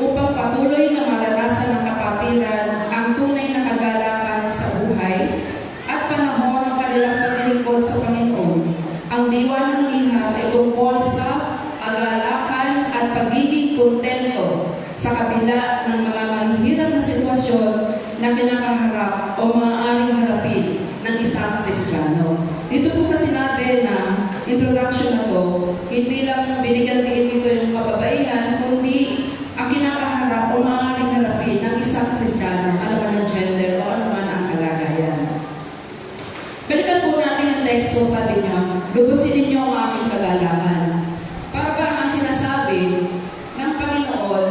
upang patuloy na maranasan ng kapatiran ang tunay na kagalakan sa buhay at panahon ng kanilang paglilingkod sa Panginoon. Ang diwa ng liham ay tungkol sa kagalakan at pagiging kontento sa kabila ng mga mahihirap na sitwasyon na kinakaharap o maaaring harapin ng isang Kristiyano. Dito po sa sinabi na introduction na to, hindi lang binigyan din dito yung kababaihan, kundi ang kinakaharap o maaaring harapin ng isang Kristiyano, ano man ang gender o ano man ang kalagayan. Balikan po natin ang teksto, sabi niya, lubusin ninyo ang aming kagalakan. Para ba ang sinasabi ng Panginoon,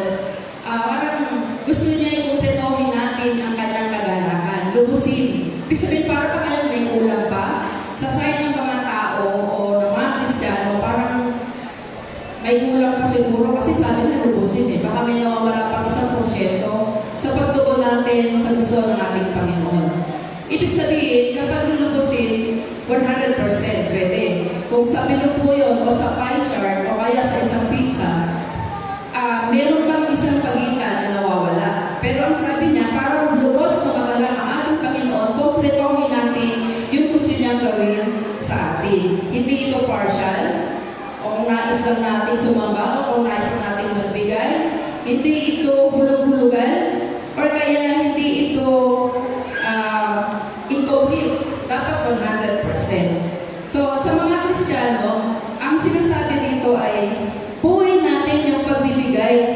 parang gusto niya ikumpletuhin natin ang kanyang kagalakan. Lubusin. Ibig sabihin, para ba kayo may kulang pa? Sa side ng mga tao o ng mga Kristiyano, parang may kulang pa siguro kasi sabi na lubusin eh. Baka may nawawala pang 1% sa pagtugon natin sa gusto ng ating Panginoon. Ibig sabihin, kapag lulubusin, 100% pwede. Kung sa menu po yun, o sa pie chart, o kaya sa isang pizza, meron pang isang pagitan na nawawala. Pero ang sabi niya, parang lubos na magalang ang ating Panginoon, kompletohin natin yung gusto niyang gawin sa atin. Hindi ito partial, o kung nais lang natin sumamba, o kung nais lang natin magbigay, hindi ito hulog-hulugan, or kaya hindi ito incomplete. Dapat 100%. So, sa mga Kristiyano, ang sinasabi dito ay buuin natin yung pagbibigay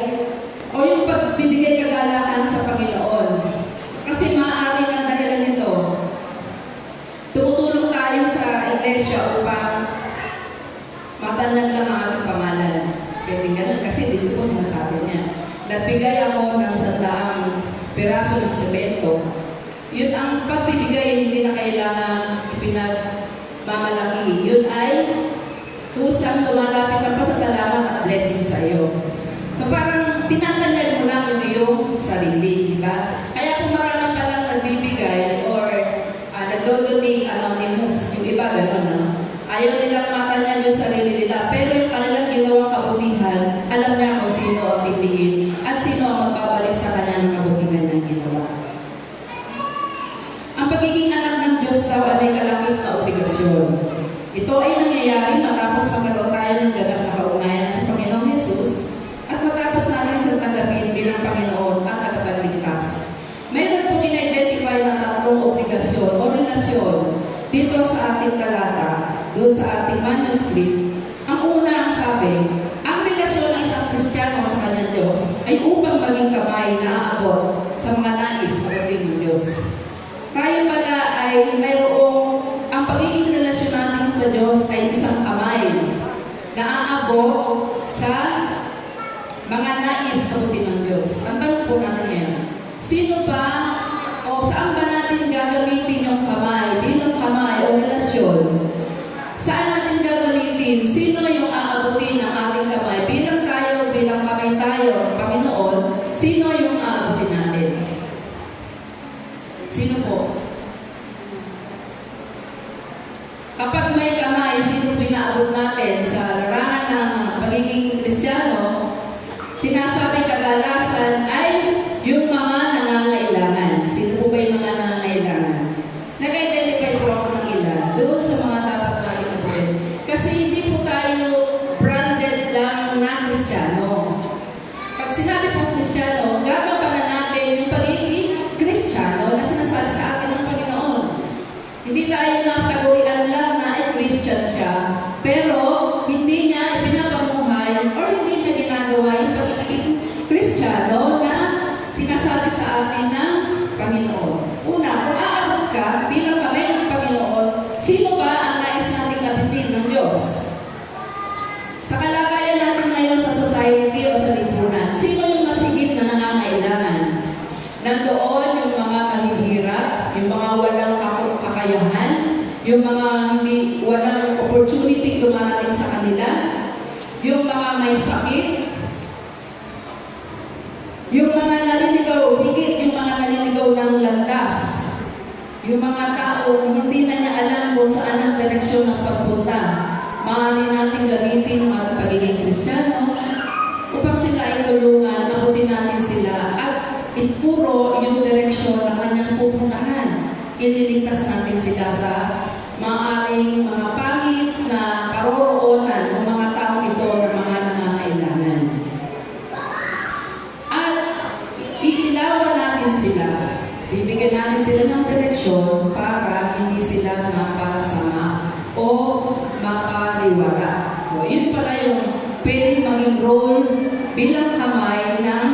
o yung pagbibigay kagalakan sa Panginoon. Kasi maaaring ang dahilan nito, tumutulong tayo sa iglesia upang matanag lang ang ating pangalan. Pwede ganun kasi dito po sinasabi niya. Nagbigay ako ng 100 piraso ng semento. Yun ang pagbibigay, hindi na kailangan ipinagmamalaki. Yun ay kusang lumalapit ang pasasalamat at blessing sa iyo. So parang tinatanyag mo lang yung iyong sarili, di ba? Kaya kung marami pa lang nagbibigay or nagdodonate anonymous, yung iba gano'n, no? Ayaw nilang matanyag yung sarili nila, pero yung kanilang ginawang kabutihan, alam niya kung sino ang titigin at sino ang magbabalik sa kanya ng kabutihan ng ginawa. Ang pagiging anak ng Diyos daw ay may kalakip na obligasyon. Ito ay nangyayari matapos magkaroon tayo ng ganap na kaugnayan sa Panginoong Hesus at matapos natin siyang tanggapin bilang Panginoon at tagapagligtas. Mayroon po in-identify na 3 obligasyon o relasyon dito sa ating talata, doon sa ating manuscript. Ang una ang sabi, ang relasyon ng isang Kristiyano sa kanyang Diyos ay upang maging kamay na aabot sa mga nais na pagdating ng Diyos. Tayo pala ay mayroong, ang pagiging relasyon natin sa Diyos ay isang kamay na aabot sa mga nais na pagdating ng Diyos. Ang tanong po natin yan, sino ba o saan ba natin gagamitin yung kamay bilang kamay o relasyon? Saan natin gagamitin? Sino yung aabutin ng ating kamay? Bilang tayo, bilang kamay tayo, Panginoon, sino yung aabutin natin? Sino po? Kapag may kamay, sino po inaabot natin sa larangan ng pagiging Kristiyano? Sinasabi kadalasan ay yung mga nangangailangan. Sino po ba yung mga nangangailangan? Nag-identify po ako ng ilan doon sa mga dapat natin abutin. Kasi hindi po tayo branded lang na Kristiyano. Pag sinabi po Kristiyano, gagampanan natin yung pagiging Kristiyano na sinasabi sa atin ng Panginoon. Hindi tayo lang tagurian lang na ay Christian siya, pero hindi niya ipinapamuhay or hindi niya ginagawa yung pagiging Kristiyano na sinasabi sa atin ng Panginoon. Una, kung aabot ka bilang kamay ng Panginoon, sino ba ang nais nating abutin ng Diyos? Sa kalagayan natin ngayon sa society o sa lipunan, sino yung masigit na nangangailangan? Nandoon yung mga mahihirap, yung mga walang kakayahan, yung mga walang opportunity dumarating sa kanila, yung mga may sakit, yung mga naliligaw, higit yung mga naliligaw ng landas, yung mga taong hindi na niya alam kung saan ang direksyon ng pagpunta. Maaari natin gamitin ang pagiging Kristiyano upang sila ay tulungan, abutin natin sila at ituro yung direksyon na kanyang pupuntahan. Ililigtas natin sila sa maaaring mga pangit na paroroonan ng mga taong ito ng mga nangangailangan. At iilawan natin sila, bibigyan natin sila ng direksyon para hindi sila mapasama o mapariwara. So, yun pala yung pwedeng maging role bilang kamay ng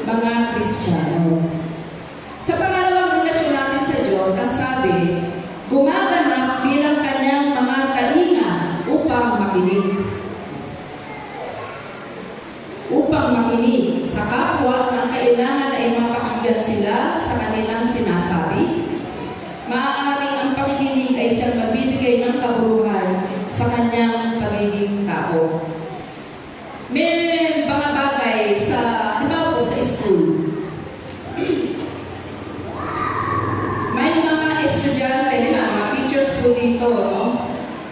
mga Kristiyano. Sa pangalawang relasyon natin sa Diyos, ang sabi, gumaganap bilang kanyang mga tainga upang makinig. Upang makinig sa kapwa na kailangan ay mapakinggan sila sa kanilang sinasabi. Maaaring ang pakikinig ay siyang magbibigay ng kabuluhan sa kanyang pagiging tao. May mga bagay sa, halimbawa po sa school. May mga estudyante, mga teachers po dito, no?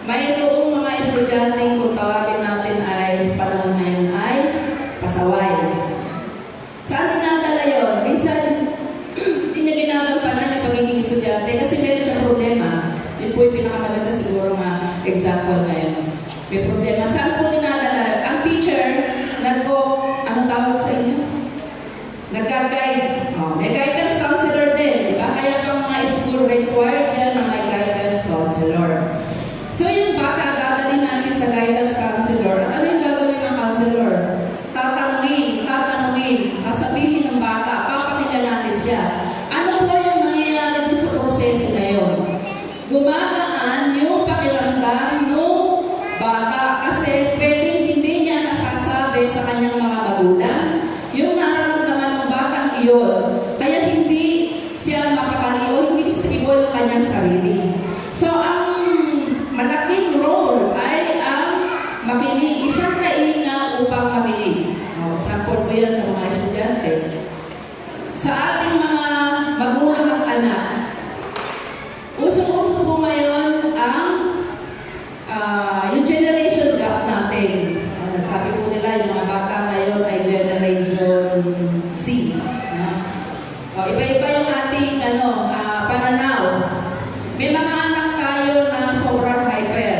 Mayroong mga estudyante kung tawagin natin ay sa panahon ngayon ay pasaway. Saan dinadala yun? Minsan, hindi niya ginagampanan yung pagiging estudyante kasi meron siyang problema. Yun po yung pinakamaganda siguro mga example ngayon. May problema. Saan po dinadala? Ang teacher, anong tawag sa inyo? Nagka-guide. May guidance counselor din, di ba? Kaya pang mga school required yan na may guidance counselor. So yung bata, dadalhin natin sa guidance counselor. At ano yung gagawin ng counselor? Tatanungin, sasabihin ng bata, papakinggan natin siya. Ano po yung nangyayari doon sa proseso na yun? Gumagaan yung pakiramdam ng bata kasi pwedeng hindi niya nasasabi sa kanyang mga magulang yung nararamdaman ng batang iyon. Kaya hindi siya mapakali o hindi stable ang kanyang sarili. So, ang malaking role ay ang makinig. Isang tainga upang makinig. Sample po yan sa mga estudyante. Sa ating mga magulang at anak, usong-uso po ngayon ang yung generation gap natin. Sabi po nila, yung mga bata ngayon ay Generation C. Iba-iba yung ating pananaw. May mga anak tayo na sobrang hyper.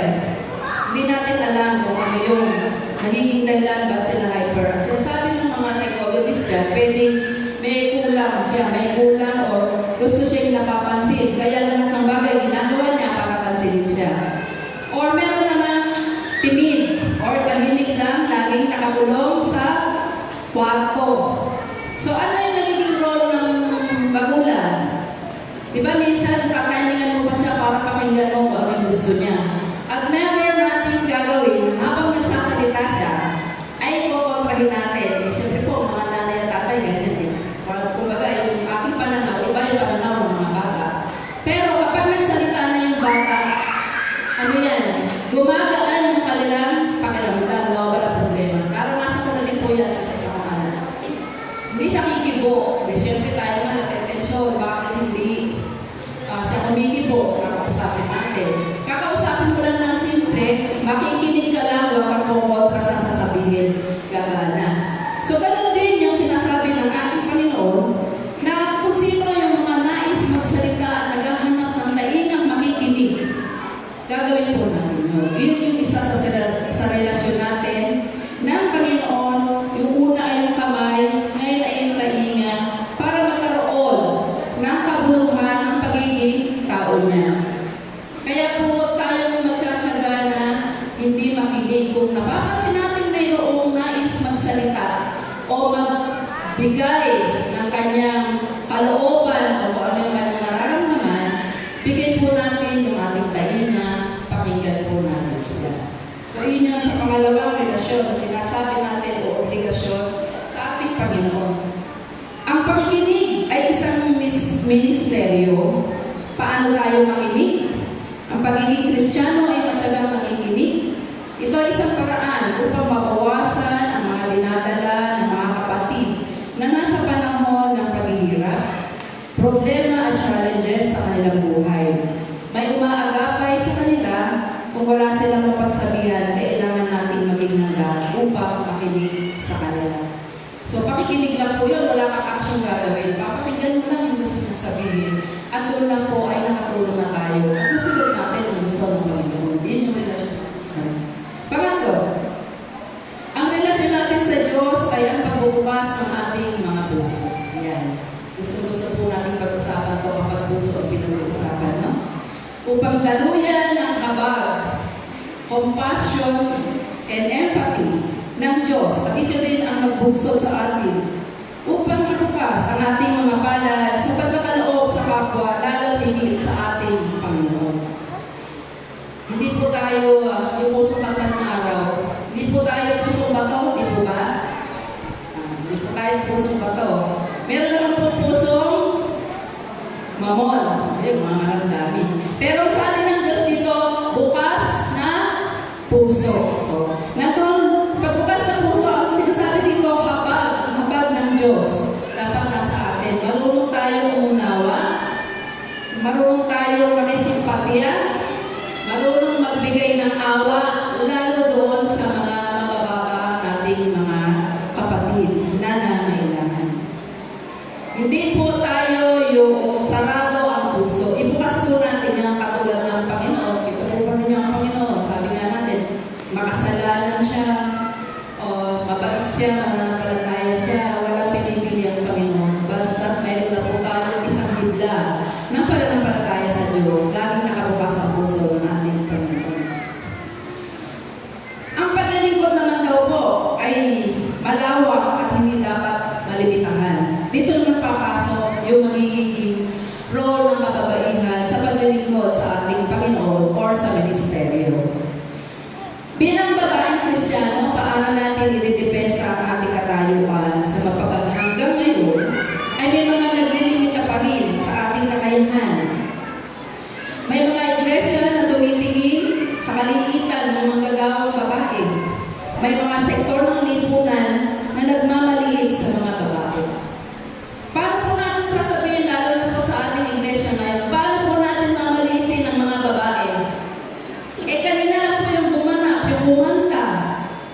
Hindi natin alam kung ano yung nagiging dahilan ba't sila hyper. Ang sinasabi ng mga psychologists dyan, pwedeng may kulang siya, may kulang o gusto siyang napapansin. Kaya lahat ng bagay ginagawa niya para pansinin siya. Or meron naman timid or tahimik lang, laging nakakulong sa kwarto. So ano yung nagiging role ng magulang? Di ba minsan kakainin mo pa siya para pakinggan mo kung ano yung gusto niya. At never natin gagawin habang nagsasalita siya ay kukontrahin natin. Siyempre po, mga nanay at tatay ganyan eh. Kumbaga yung ating pananaw, iba yung pananaw ng mga bata. Pero kapag nagsalita na yung bata, ano yan? Gumagaan yung kanilang pakiramdam na wala problema. Karanasan ko na din po yan sa isang anak. Hindi siya kikibo. Siyempre tayo naman natentensyon. Bakit hindi siya kumikibo? Kakausapin natin. Kakausapin ko lang ng simple, makikinig ka lang, huwag kang kukontra sa sasabihin. Gagana. So, ganun din yung sinasabi ng ating Panginoon na kung sino yung mga nais magsalita at naghahanap ng taingang makikinig. Gagawin po natin yun. Yun yung isa sa relasyon natin ng Panginoon. Yung una ay yung kamay, ngayon ay yung tainga para magkaroon ng kabuluhan ng pagiging tao niya. Kaya po huwag tayong magtsatsaga na hindi makinig. Kung napapansin natin mayroong nais magsalita o magbigay ng kanyang kalooban o kung ano yung kanyang nararamdaman, bigay po natin yung ating tainga, pakinggan po natin sila. So yun yung sa pangalawang relasyon na sinasabi natin o obligasyon sa ating Panginoon. Ang pakikinig ay isang ministeryo. Paano tayo makinig? Ang pagiging Kristiyano ay matyagang nakikinig. Ito ay isang paraan upang mabawasan ang mga dinadala ng mga kapatid na nasa panahon ng paghihirap, problema at challenges sa kanilang buhay. May umaagapay sa kanila kung wala silang mapagsabihan, kailangan natin maging handa upang makinig sa kanila. So pakikinig lang po yun, wala kang action gagawin. Papakinggan mo lang yung gusto mong sabihin. At doon lang po ay nakatulong na tayo. At nasunod natin ang gusto ng Panginoon. Yun yung relasyon natin sa Kanya. Pangatlo, ang relasyon natin sa Diyos ay ang pagbubukas ng ating mga puso. Ayan. Gusto po natin pag-usapan ito kapag puso ang pinag-uusapan, no? Upang daluyan ng habag, compassion, and empathy ng Diyos. At ito din ang magbunsod sa atin upang ibukas ang ating mga palad sa pagkakaloob sa kapwa, lalo higit sa ating Panginoon. Hindi po tayo yung pusong kanta ng araw. Hindi po tayo pusong bato, di po ba? Hindi po tayo pusong bato. Meron lang po pusong mamon. Ayun, mga maramdami. Pero sabi ng Diyos dito, bukas na puso. So, nandun, pagbukas na puso, ang sinasabi dito, habag ng Diyos. Dapat nasa atin. Marunong tayo umunawa. Marunong tayo makisimpatya. Marunong magbigay ng awa, lalo doon sa mga mabababa nating mga kapatid na nangailangan. Hindi po tayo yung sarado ang puso. Ibukas po natin yung katulad ng Panginoon. Ito po pa ninyo ang Panginoon. Sabi nga natin, makasalanan siya, o mabait siya, mananampalataya siya, walang pinipili ang Panginoon. Basta mayroon na po tayo isang bigla ng pananampalataya sa Diyos. Laging nakabukas ang puso ng ating Panginoon. Ang paglilingkod naman daw po ay malawak at hindi dapat malimitahan. Dito naman papasok yung magiging role ng kababaihan sa paglilingkod sa ating Panginoon or sa ministeryo. Bilang babaeng Kristiyano, paano natin ididepensa ang ating katayuan sa hanggang ngayon ay may mga naglilimita pa rin sa ating kakayahan. May mga iglesia na tumitingin sa kaliitan ng manggagawang babae. May mga sektor ng lipunan na nagmamaliit sa mga babae. Paano po natin sasabihin, lalo na po sa ating iglesia ngayon, paano po natin mamaliitin ang mga babae? Kanina lang po yung gumanap, yung kumanta,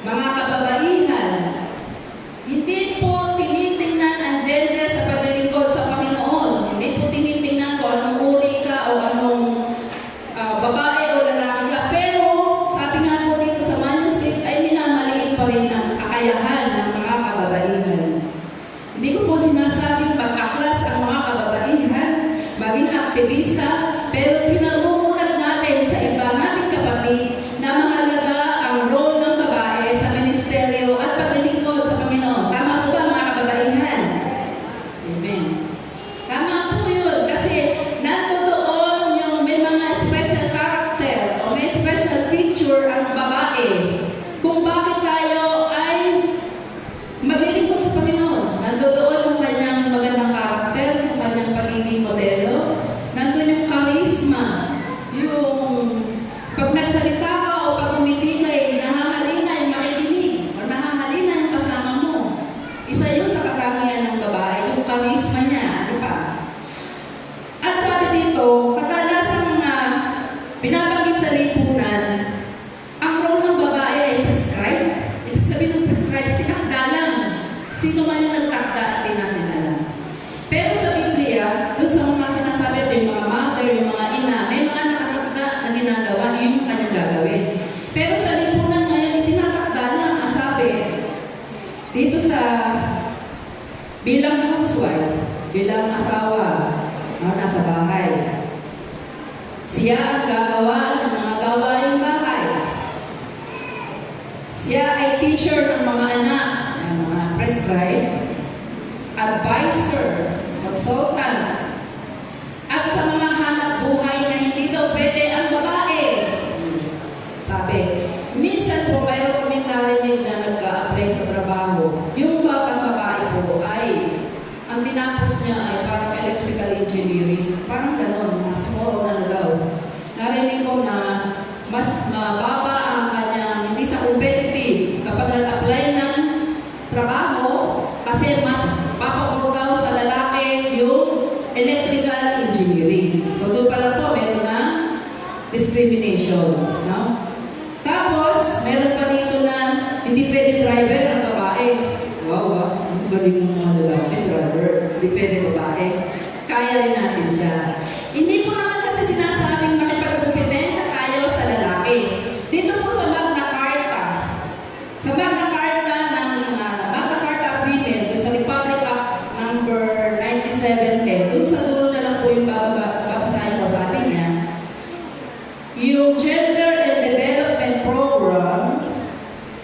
mga kababaihan. Hindi po tinitingnan ang gender sa paglilingkod sa Panginoon. Hindi po tinitingnan kung anong uri ka o anong babae o lalaki ka. Pero, sabi nga po dito sa manuscript, ay minamaliit pa rin ang kakayahan ng mga kababaihan. Hindi ko po sinasabing mag-aklas ang mga kababaihan, maging aktivista, pero pinamumulat natin sa iba nating kapatid na mahalaga ang role ng babae sa ministeryo at paglilingkod sa Panginoon. Tama po ba mga kababaihan? Amen. Tama po yun kasi nandoon yung may mga special character o may special feature ang babae kung bakit tayo ay maglilingkod sa Panginoon. Nandoon yung kanyang magandang karakter, yung kanyang pagiging modelo, nandun yung charisma, yung pag nagsalita ka o pag umiti ka nahahalina yung makikinig o nahahalina yung kasama mo. Isa yun sa katangian ng babae, yung charisma niya, di ba? At sabi dito, kadalasan mga binabanggit sa lipunan, ang role ng babae ay prescribe. Ibig sabihin ng prescribe, tinakda lang. Sino man yung nagtakda, hindi natin alam. Pero sa Biblia, doon sa mga sinasabi ito, yung mga mother, yung mga ina, may mga nakatakda na ginagawa, yun yung kanyang gagawin. Pero sa lipunan ngayon, itinatakda lang ang sabi. Dito sa bilang housewife, bilang asawa, nasa bahay, siya ang gagawa ng mga gawaing bahay. Siya ay teacher ng mga anak, ng mga prescribe, advisor, consultant, at sa mga hanap buhay na hindi daw pwede ang babae. Sabi, minsan po mayroon kaming narinig na nag-a-apply sa trabaho. Yung batang babae po ay, ang tinapos niya ay parang electrical engineering. Parang ganon, mas more on ano daw. Narinig ko discrimination. No? Tapos, meron pa dito na hindi pwede driver ang babae. Wow, ang galing ng mga lalaki, driver. Hindi pwede babae. Kaya rin natin siya. Hindi po naman kasi sinasabing makipagkompetensya tayo sa lalaki. Dito po sa Magna Carta, sa Magna Carta ng Magna Carta of Women, doon sa Republic Act number 9710, doon sa dulo na lang po yung babasahin ko, sabi niya, yung Gender and Development Program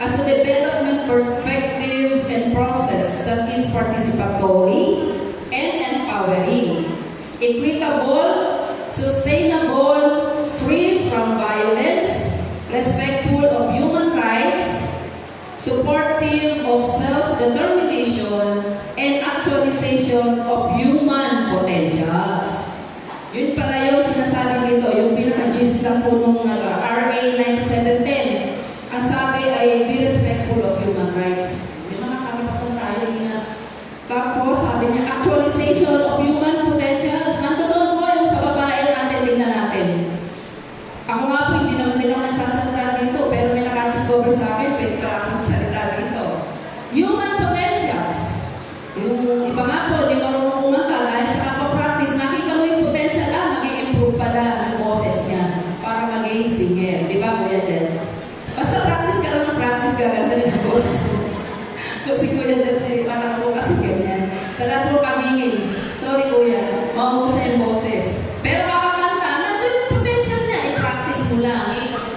as a development perspective and process that is participatory and empowering, equitable, sustainable, free from violence, respectful of human rights, supportive of self-determination, and actualization of human potentials. Yun pala yung sinasabi dito, yung pinaka-gist lang po nung RA 9710. Ang sabi ay be respectful of human rights. May mga karapatan tayo, ingat. Tapos sabi niya, actualization of human potentials. Nandoon po yung sa babae natin, tignan natin. Ako nga po, hindi naman din ako nagsasalita dito, pero may nakadiscover sa akin, pwede pa ako magsalita dito. Human potentials. Yung iba nga po, di marunong kumanta dahil sa practice nakita mo yung potential, mag-i-improve pala ang boses niya para maging singer. Di ba, Kuya Jen? Basta practice ka lang ng practice ka, ganda rin ang boses mo. Kasi Kuya Jen, si anak ko kasi ganyan. Sa lahat mo pagingin. Sorry Kuya, maubos na yung boses. Pero kakakanta, nandun yung potential niya. I-practice mo lang,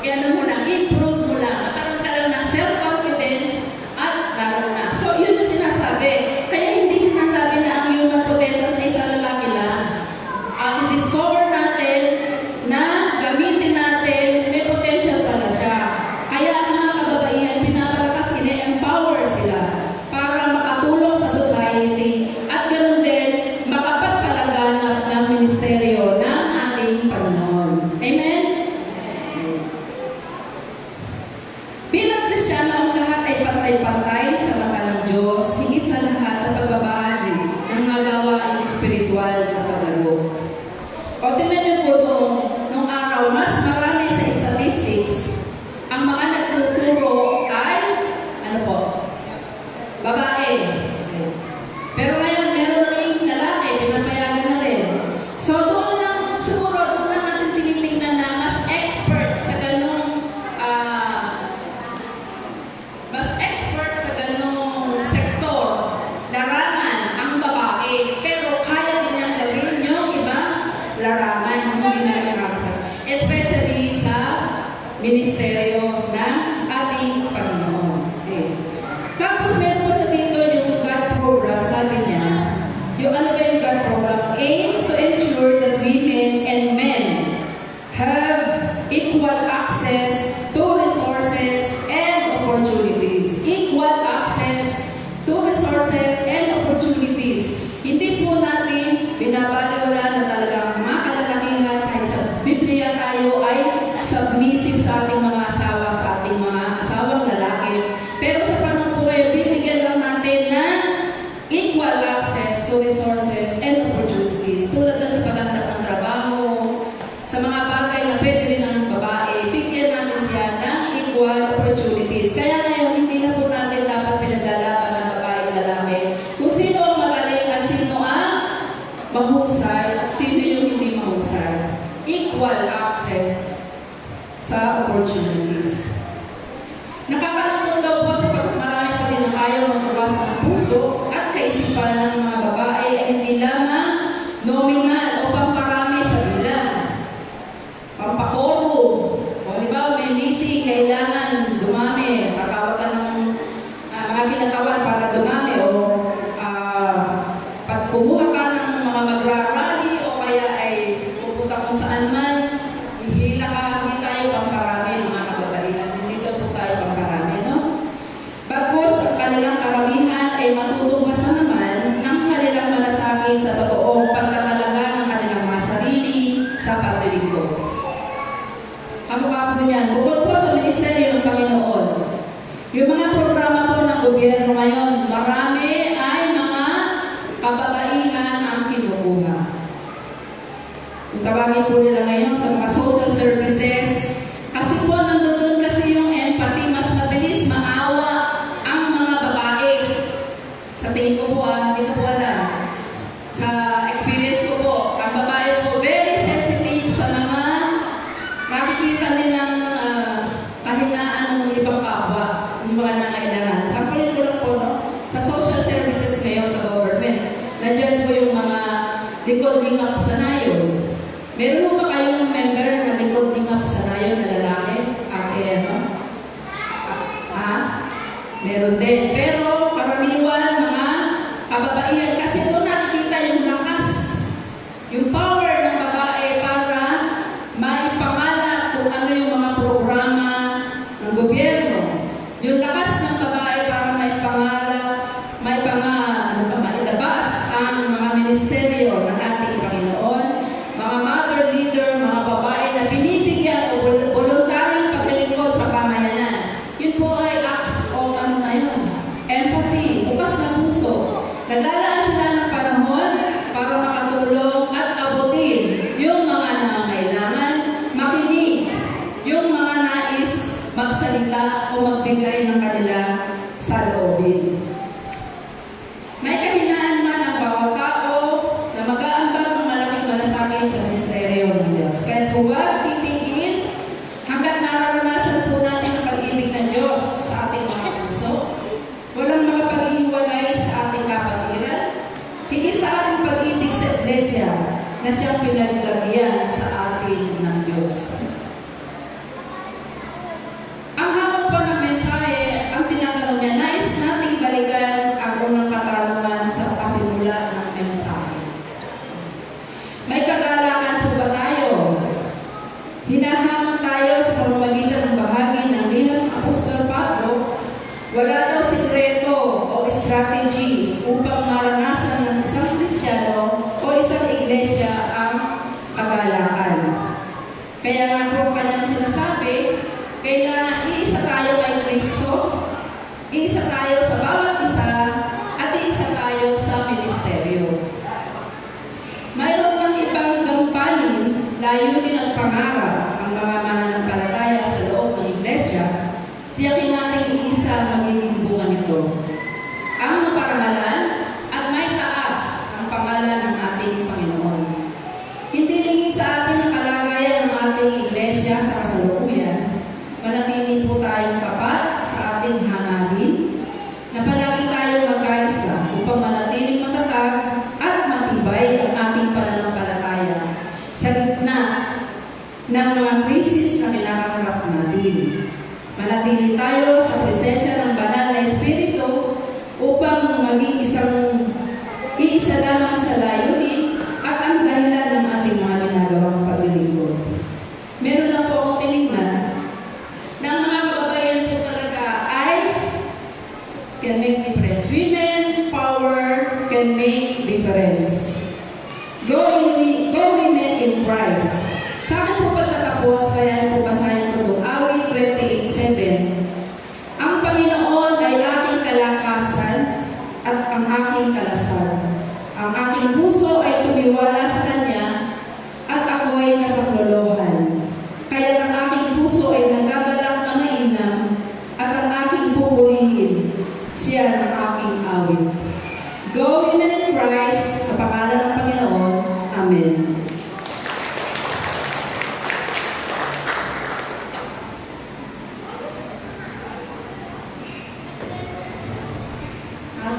i-ano mo lang, i-improve mo lang. Magkaroon ka lang ng self-confidence at laro na. So, yun yung sinasabi. Kaya hindi sinasabi na ang human potential sa isang lalaki lang. At i-discover natin na gamitin natin, may potential pala siya. Kaya ang mga kababaihan, pinapalakas, ine-empower sila para makatulong sa society at ganoon din makapagpalaganap ng ministeryo ng ating Panginoon. Amen? Bilang Kristiyano, ang lahat ay pantay-pantay sa mata ng Diyos, higit sa lahat sa pagbabahagi ng mga gawain espiritual na paglago. O tingnan niyo po nung araw, mas marami sa statistics, ang mga nagtuturo ay, ano po, babae. Pero ngayon, meron na rin lalaki, pinapayagan na rin. So doon lang, siguro, doon lang natin tinitingnan na mas expert sa ganung sektor, larangan ang babae. Pero kaya din niyang gawin yung ibang larangan na hindi na nakakasal. Especially sa ministeryo ng ating Panginoon. Okay. Tapos meron pa sa dito yung God program, sabi niya, yung ano ba yung God program? Aims to ensure that women and men have equal access to resources and opportunities. Equal access to resources and opportunities. Hindi po natin binabaliwala na talagang mga kalalakihan kahit sa Biblia tayo ay submissive sa ating mga asawa, sa ating mga asawang lalaki. Pero sa panahon po ngayon, bibigyan lang natin ng equal access to resources and opportunities. Tulad na sa paghahanap ng trabaho, sa mga bagay na pwede rin ng babae, bigyan natin siya ng equal opportunities. Kaya ngayon, hindi na po natin dapat pinaglalaban ng babae at lalaki. Kung sino ang magaling at sino ang mahusay at sino yung hindi mahusay. Equal access sa opportunities. Nakakalungkot daw po sapagkat marami pa rin ang ayaw magbukas ng puso at kaisipan ng mga babae ay hindi lamang nominal o pamparami sa bilang. Pampakorum. O di ba, may meeting, kailangan dumami. Tatawag ka ng mga kinatawan para dumami. O pag kumuha ka ng mga magrarally o kaya ay pupunta kung saan man, ihila ka, hindi tayo pamparami, mga kababaihan. Hindi daw po tayo pamparami, no? Bagkus ang kanilang karamihan ay matutubasa naman ng kanilang malasakit sa totoong pagtatalaga ng kanilang mga sarili sa paglilingkod. Kamukha po niyan, bukod po sa ministeryo ng Panginoon, yung mga programa po ng gobyerno ngayon, marami ay mga kababaihan ang kinukuha. Kung tawagin po nila ngayon sa mga social services, din. Pero karaniwan mga kababaihan kasi doon nakikita yung lakas, yung power ng babae para maipangalap kung ano yung mga programa ng gobyerno. Yung lakas ng babae para mailabas ang mga ministeryo ng ating Panginoon, mga mother leader, mga babae na binibigyan o voluntaryong paglilingkod sa pamayanan. Yun po ay act of empathy, bukas na puso. Naglalaan sila ng panahon para makatulong at abutin yung mga nangangailangan, makinig yung mga nais magsalita o magbigay ng kanilang saloobin. May kahinaan man ang bawat tao na mag-aambag ng malaking malasakit sa ministeryo ng Diyos. Kaya huwag titigil hanggat nararanasan po natin ang pag-ibig ng Diyos sa ating mga puso. Walang makapag-iwalay sa ating kapatiran, higit sa ating pag-ibig sa Iglesia na siyang pinaglagyan sa atin ng Diyos. Ang hamon po ng mensahe, ang tinatanong niya, nais nating balikan ang unang katanungan sa pasimula ng mensahe. May kagalakan po ba tayo? Hinahamon tayo sa pamamagitan ng bahagi ng liham ng Apostol Pablo. Wala daw sikreto o strategies upang maranasan ng isang Kristiyano o isang iglesia ang kagalakan. Kaya nga po kanyang sinasabi, kailangan iisa tayo kay Kristo, iisa tayo sa bawat isa, at iisa tayo sa ministeryo. Mayroon mang ibang gampanin, layunin at pangarap ang mga mananampalataya sa loob ng iglesia, tiyakin natin iisa magiging bunga nito. Ang maparangalan at may taas ang pangalan ng ating Panginoon. Hindi lingid sa atin ang kalagayan ng ating iglesia sa kasalukuyan. Manatili po tayong tapat sa ating hangarin na palagi tayong magkaisa upang manatiling matatag at matibay ang ating pananampalataya sa gitna ng mga krisis na kinakaharap natin. Manatili tayo sa presensya ng banal na Espiritu upang maging iisa lamang sa layunin at ang dahilan ng ating mga ginagawang paglilingkod. Meron lang po akong tinignan na ang mga kababaihan po talaga ay can make difference. Women power can make difference. Go women in Christ. Sa akin po pagtatapos, kaya po basahin ko ito, awit 28:7. Ang Panginoon ay aking kalakasan at ang aking kalasal. Ang aking puso ay tumiwala sa Kanya at ako'y nasaklolohan. Kaya't ang aking puso ay nagagalak na mainam at ang aking pupurihin siya ang aking awit. Go women in Christ, sa pangalan ng Panginoon. Amen.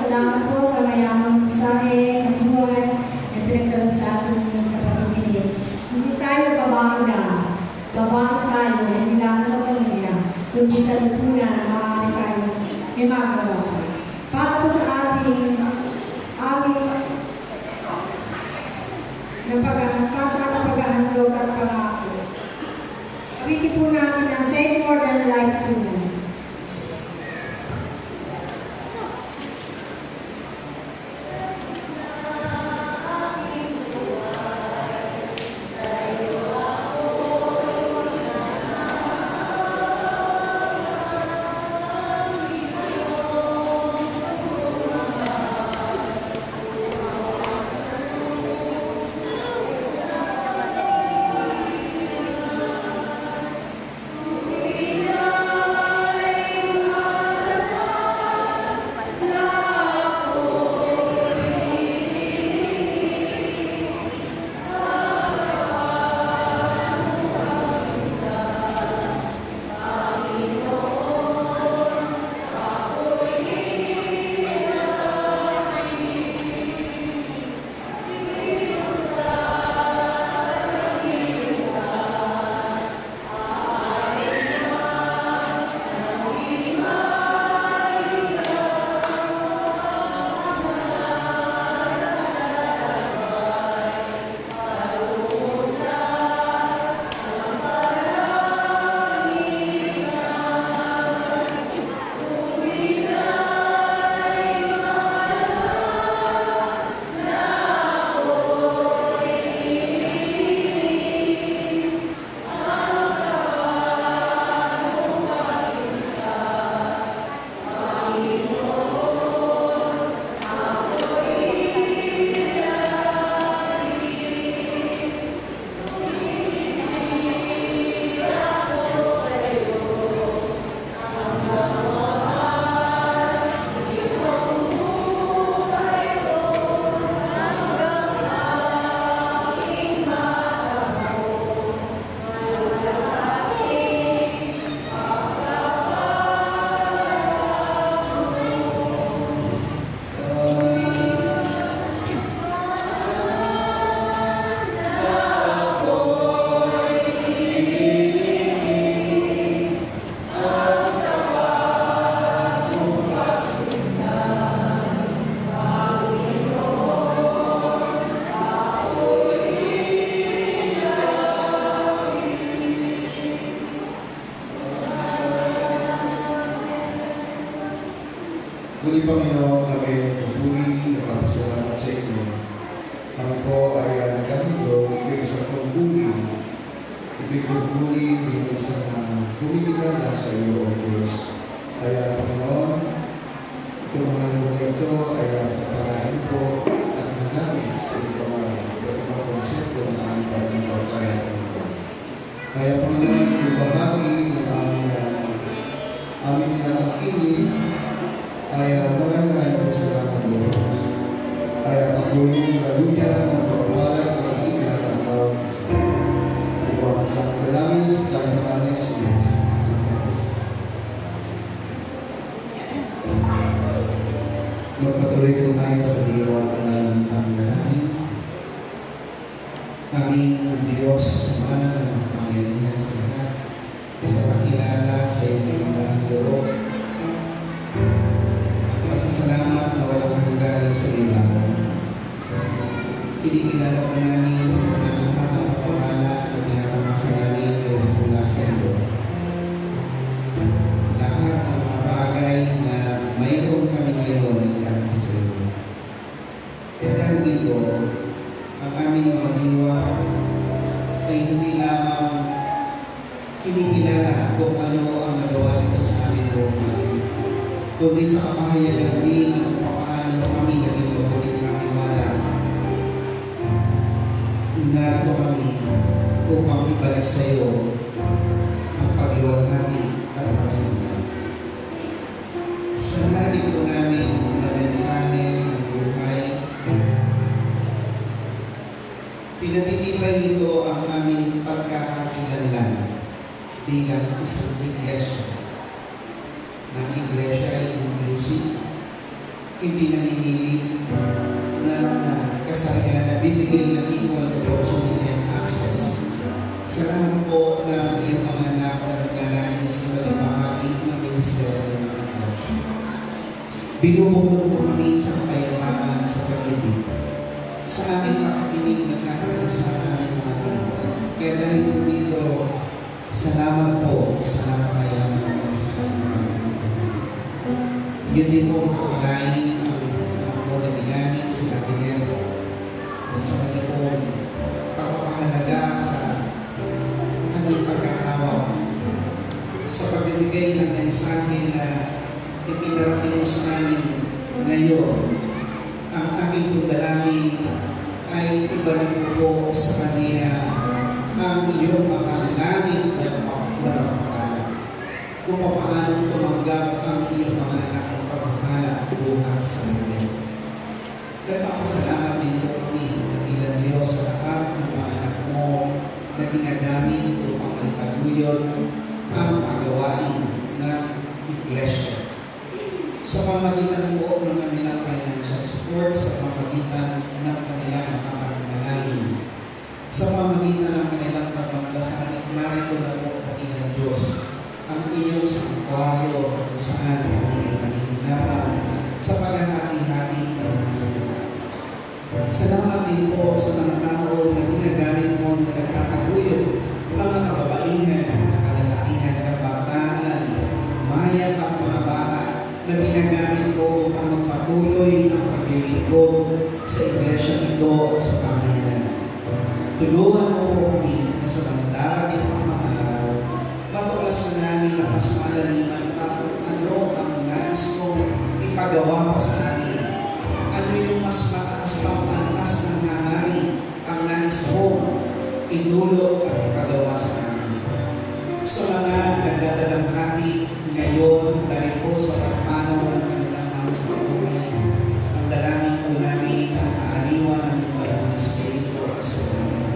Salamat po sa mayamang mensahe ng buhay na pinagkaroon sa ating kapatid. Hindi tayo babae na. Babae tayo, hindi lang sa pamilya, kundi sa lipunan na maaari tayo may magawa pa. Para po sa ating paghahandog at pangako. Awitin po natin na say more than life to me. Muli Panginoon, kami pupuri, nagpapasalamat sa inyo. Kami po ay naghahandog ng isang pagbuling. Ito'y pagbuling ng isang pumipilala sa iyo, O Diyos. Kaya Panginoon, itong mga lupa ito ay pagpapalain po at nagamit sa iyong mga konsepto ng aming pananampalataya. Kaya Panginoon, yung bahagi ng aming tinatangkinin ay maraming salamat Lord. Kaya patuloy ng kaluya ng pagpapalag at pag-iingat ang bawat isa. Ito po ang isang dalangin sa tayo ng Jesus. Magpatuloy po tayo sa diwa ng panalangin. Aming Diyos, Ama na makapangyarihan sa lahat, sa pagkilala sa iyong magandang loob, at pasasalamat na walang hanggan sa ilang. Kinikilala po namin ang lahat ng pagpapala na tinatamasa namin ay mula sa iyo. Lahat ng mga bagay na mayroon kami ngayon ay dahil sa iyo. At dahil dito, ang aming mga diwa ay hindi lamang kinikilala kung ano ang nagawa nito sa aming buhay, kundi sa kapahayagan din kung paano kami naging mabuting maniwala. Narito kami upang ibalik sa iyo ang pagluwalhati at pagsinta. Sa narinig po namin na mensahe ng buhay, pinatitibay nito ang aming pagkakakilanlan bilang isang iglesia. Ng iglesia ay inclusive, hindi namimili ng kasarian na bibigay ng equal opportunity and access sa lahat po ng iyong mga anak na naglalais na maging bahagi ng ministeryo ng iglesia. Binubukod po kami sa kapayapaan sa pag-ibig. Sa aming makakinig nagkakaisa ang aming mga tito. Kaya dahil po dito, salamat po sa napakayaman ng salamat. Yun din po pagpalain ang anak mo na ginamit si Latinero na sa kanya po pagpapahalaga sa kanyang pagkakawa sa pagbibigay ng mensahe na ipinarating mo sa amin ngayon. Ang aking pagdalangin ay ibalik po sa kanya ang iyong mga langit na pagpapala. Kung paano tumanggap ang iyong mga anak ng pagpapala at bukas sa kanya. Nagpapasalamat din po kami ng ilang Diyos sa lahat ng mga anak mo na ginagamit upang maitaguyod ang pagawain ng iglesia. Sa pamagitan po ng kanilang financial support, sa pamagitan ng kanilang makapanalangin, sa pamagitan ng kanilang pagmamalasakit, narito na po ng Diyos ang iyong sanktuaryo kung saan hindi ay manihinapan sa paghahati-hati ng mga salita. Salamat din po sa mga tao na ginagamit mo na nagtataguyod, mga kababaihan, kalalakihan, kabataan, mayat at mga bata na ginagamit ko upang magpatuloy ang paglilingkod sa iglesia ito at sa pamayanan. Tulungan mo po kami na sa mga darating ng mga araw, matuklasan namin na mas malaliman pa ano ang nais mo ipagawa pa sa amin. Ano yung mas mataas pang antas ng nangaring ang nais mo idulot at ipagawa sa amin. Sa mga nagdadalang hati ngayon dahil po sa pagpanaw ng kanilang mga sa buhay, ang dalangin po namin ang aaliwan ng Banal na Espiritu at Sobrang.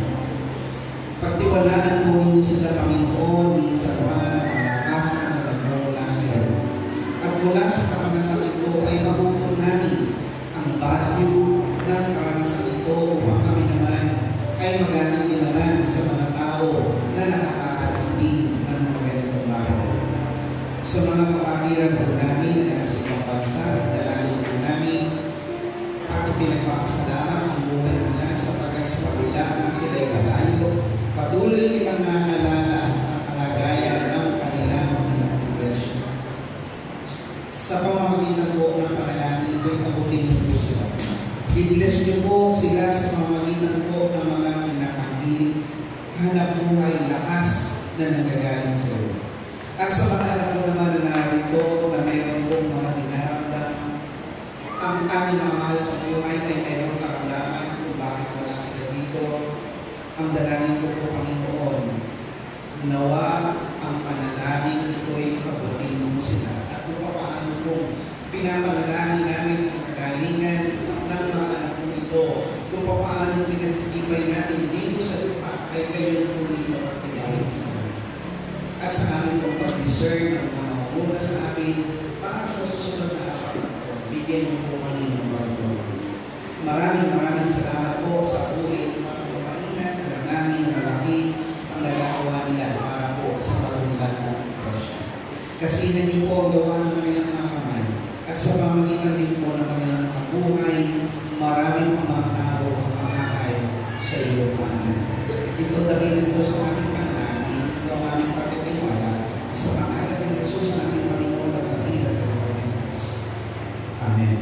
Pagtiwalaan po ninyo sila Panginoon ni sa mga kalakasan na nagmumula sa iyo. At mula sa karanasan ito ay mabukod namin ang value ng karanasan ito upang kami naman ay magamit din naman sa mga tao na nakakaranas din ng mga ganitong bagay. Sa mga kapatiran po namin na nasa ibang bansa, dalangin po namin at pinagpapasalamat ang buhay nila sapagkat sa kabila ng sila'y malayo, patuloy nilang naalala ang kalagayan ng kanilang mga iglesia. Sa pamamagitan po ng nanggagaling sa iyo. At sa mga anak mo naman na narito na mayroon pong mga dinaramdam, ang aming mga mahal sa buhay ay mayroong karamdaman kung bakit wala sila dito. Ang dalangin ko po, Panginoon, nawa ang panalangin ito'y pabutin mo sila at kung paano pong pinapanalangin namin ang kagalingan ng mga anak mo ito, kung paano pinagtitibay natin dito sa lupa ay kayo po ninyo at tibayin sa amin. At sa amin pong pag-discern ng mga muna sa amin para sa susunod na apat na taon, bigyan mo po kami ng pagkakas. Maraming salamat po sa buhay ng mga kapainan na namin malaki ang nagagawa nila para po sa pag-unlad ng Diyos. Kasihan niyo po ang gawa ng kanilang mga kamay at sa pamamagitan din po ng kanilang mga buhay, maraming mga tao ang makakay sa iyo, Panginoon. Ito dahilan ko sa aming panalangin, ito ang aming pagtitiwala sa pangalan ni Jesus na aming Panginoon at Panginoon ng Panginoon. Amen.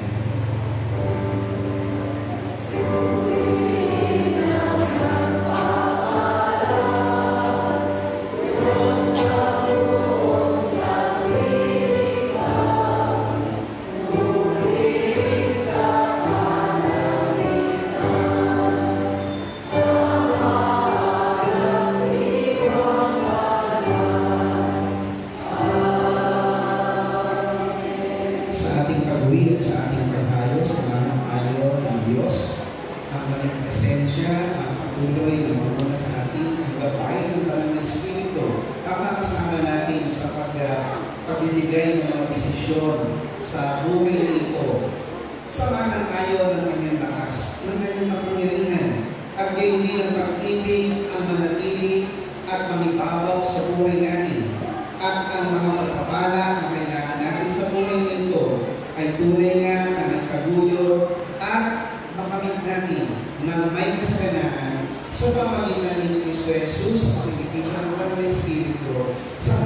Sa ating pag-uwi at sa ating paghayo, sa mga ayaw ng Diyos, ang kanyang presensya, ang patuloy na mamuna sa ating, ang gabay ng Banal na Espiritu, ang makasama natin sa pagbibigay ng mga desisyon sa buhay na ito. Samahan tayo ng kanyang lakas, ng kanyang kapangyarihan, at gayon din ang pag-ibig ang manatili at manibabaw sa buhay natin. At ang mga pagpapala na kailangan natin sa buhay na ito ay tunay nga na may kaguyo at makamit natin ng may kasaganaan sa pamagitan ni Kristo Jesus sa pagkikisa ng Banal na Espiritu sa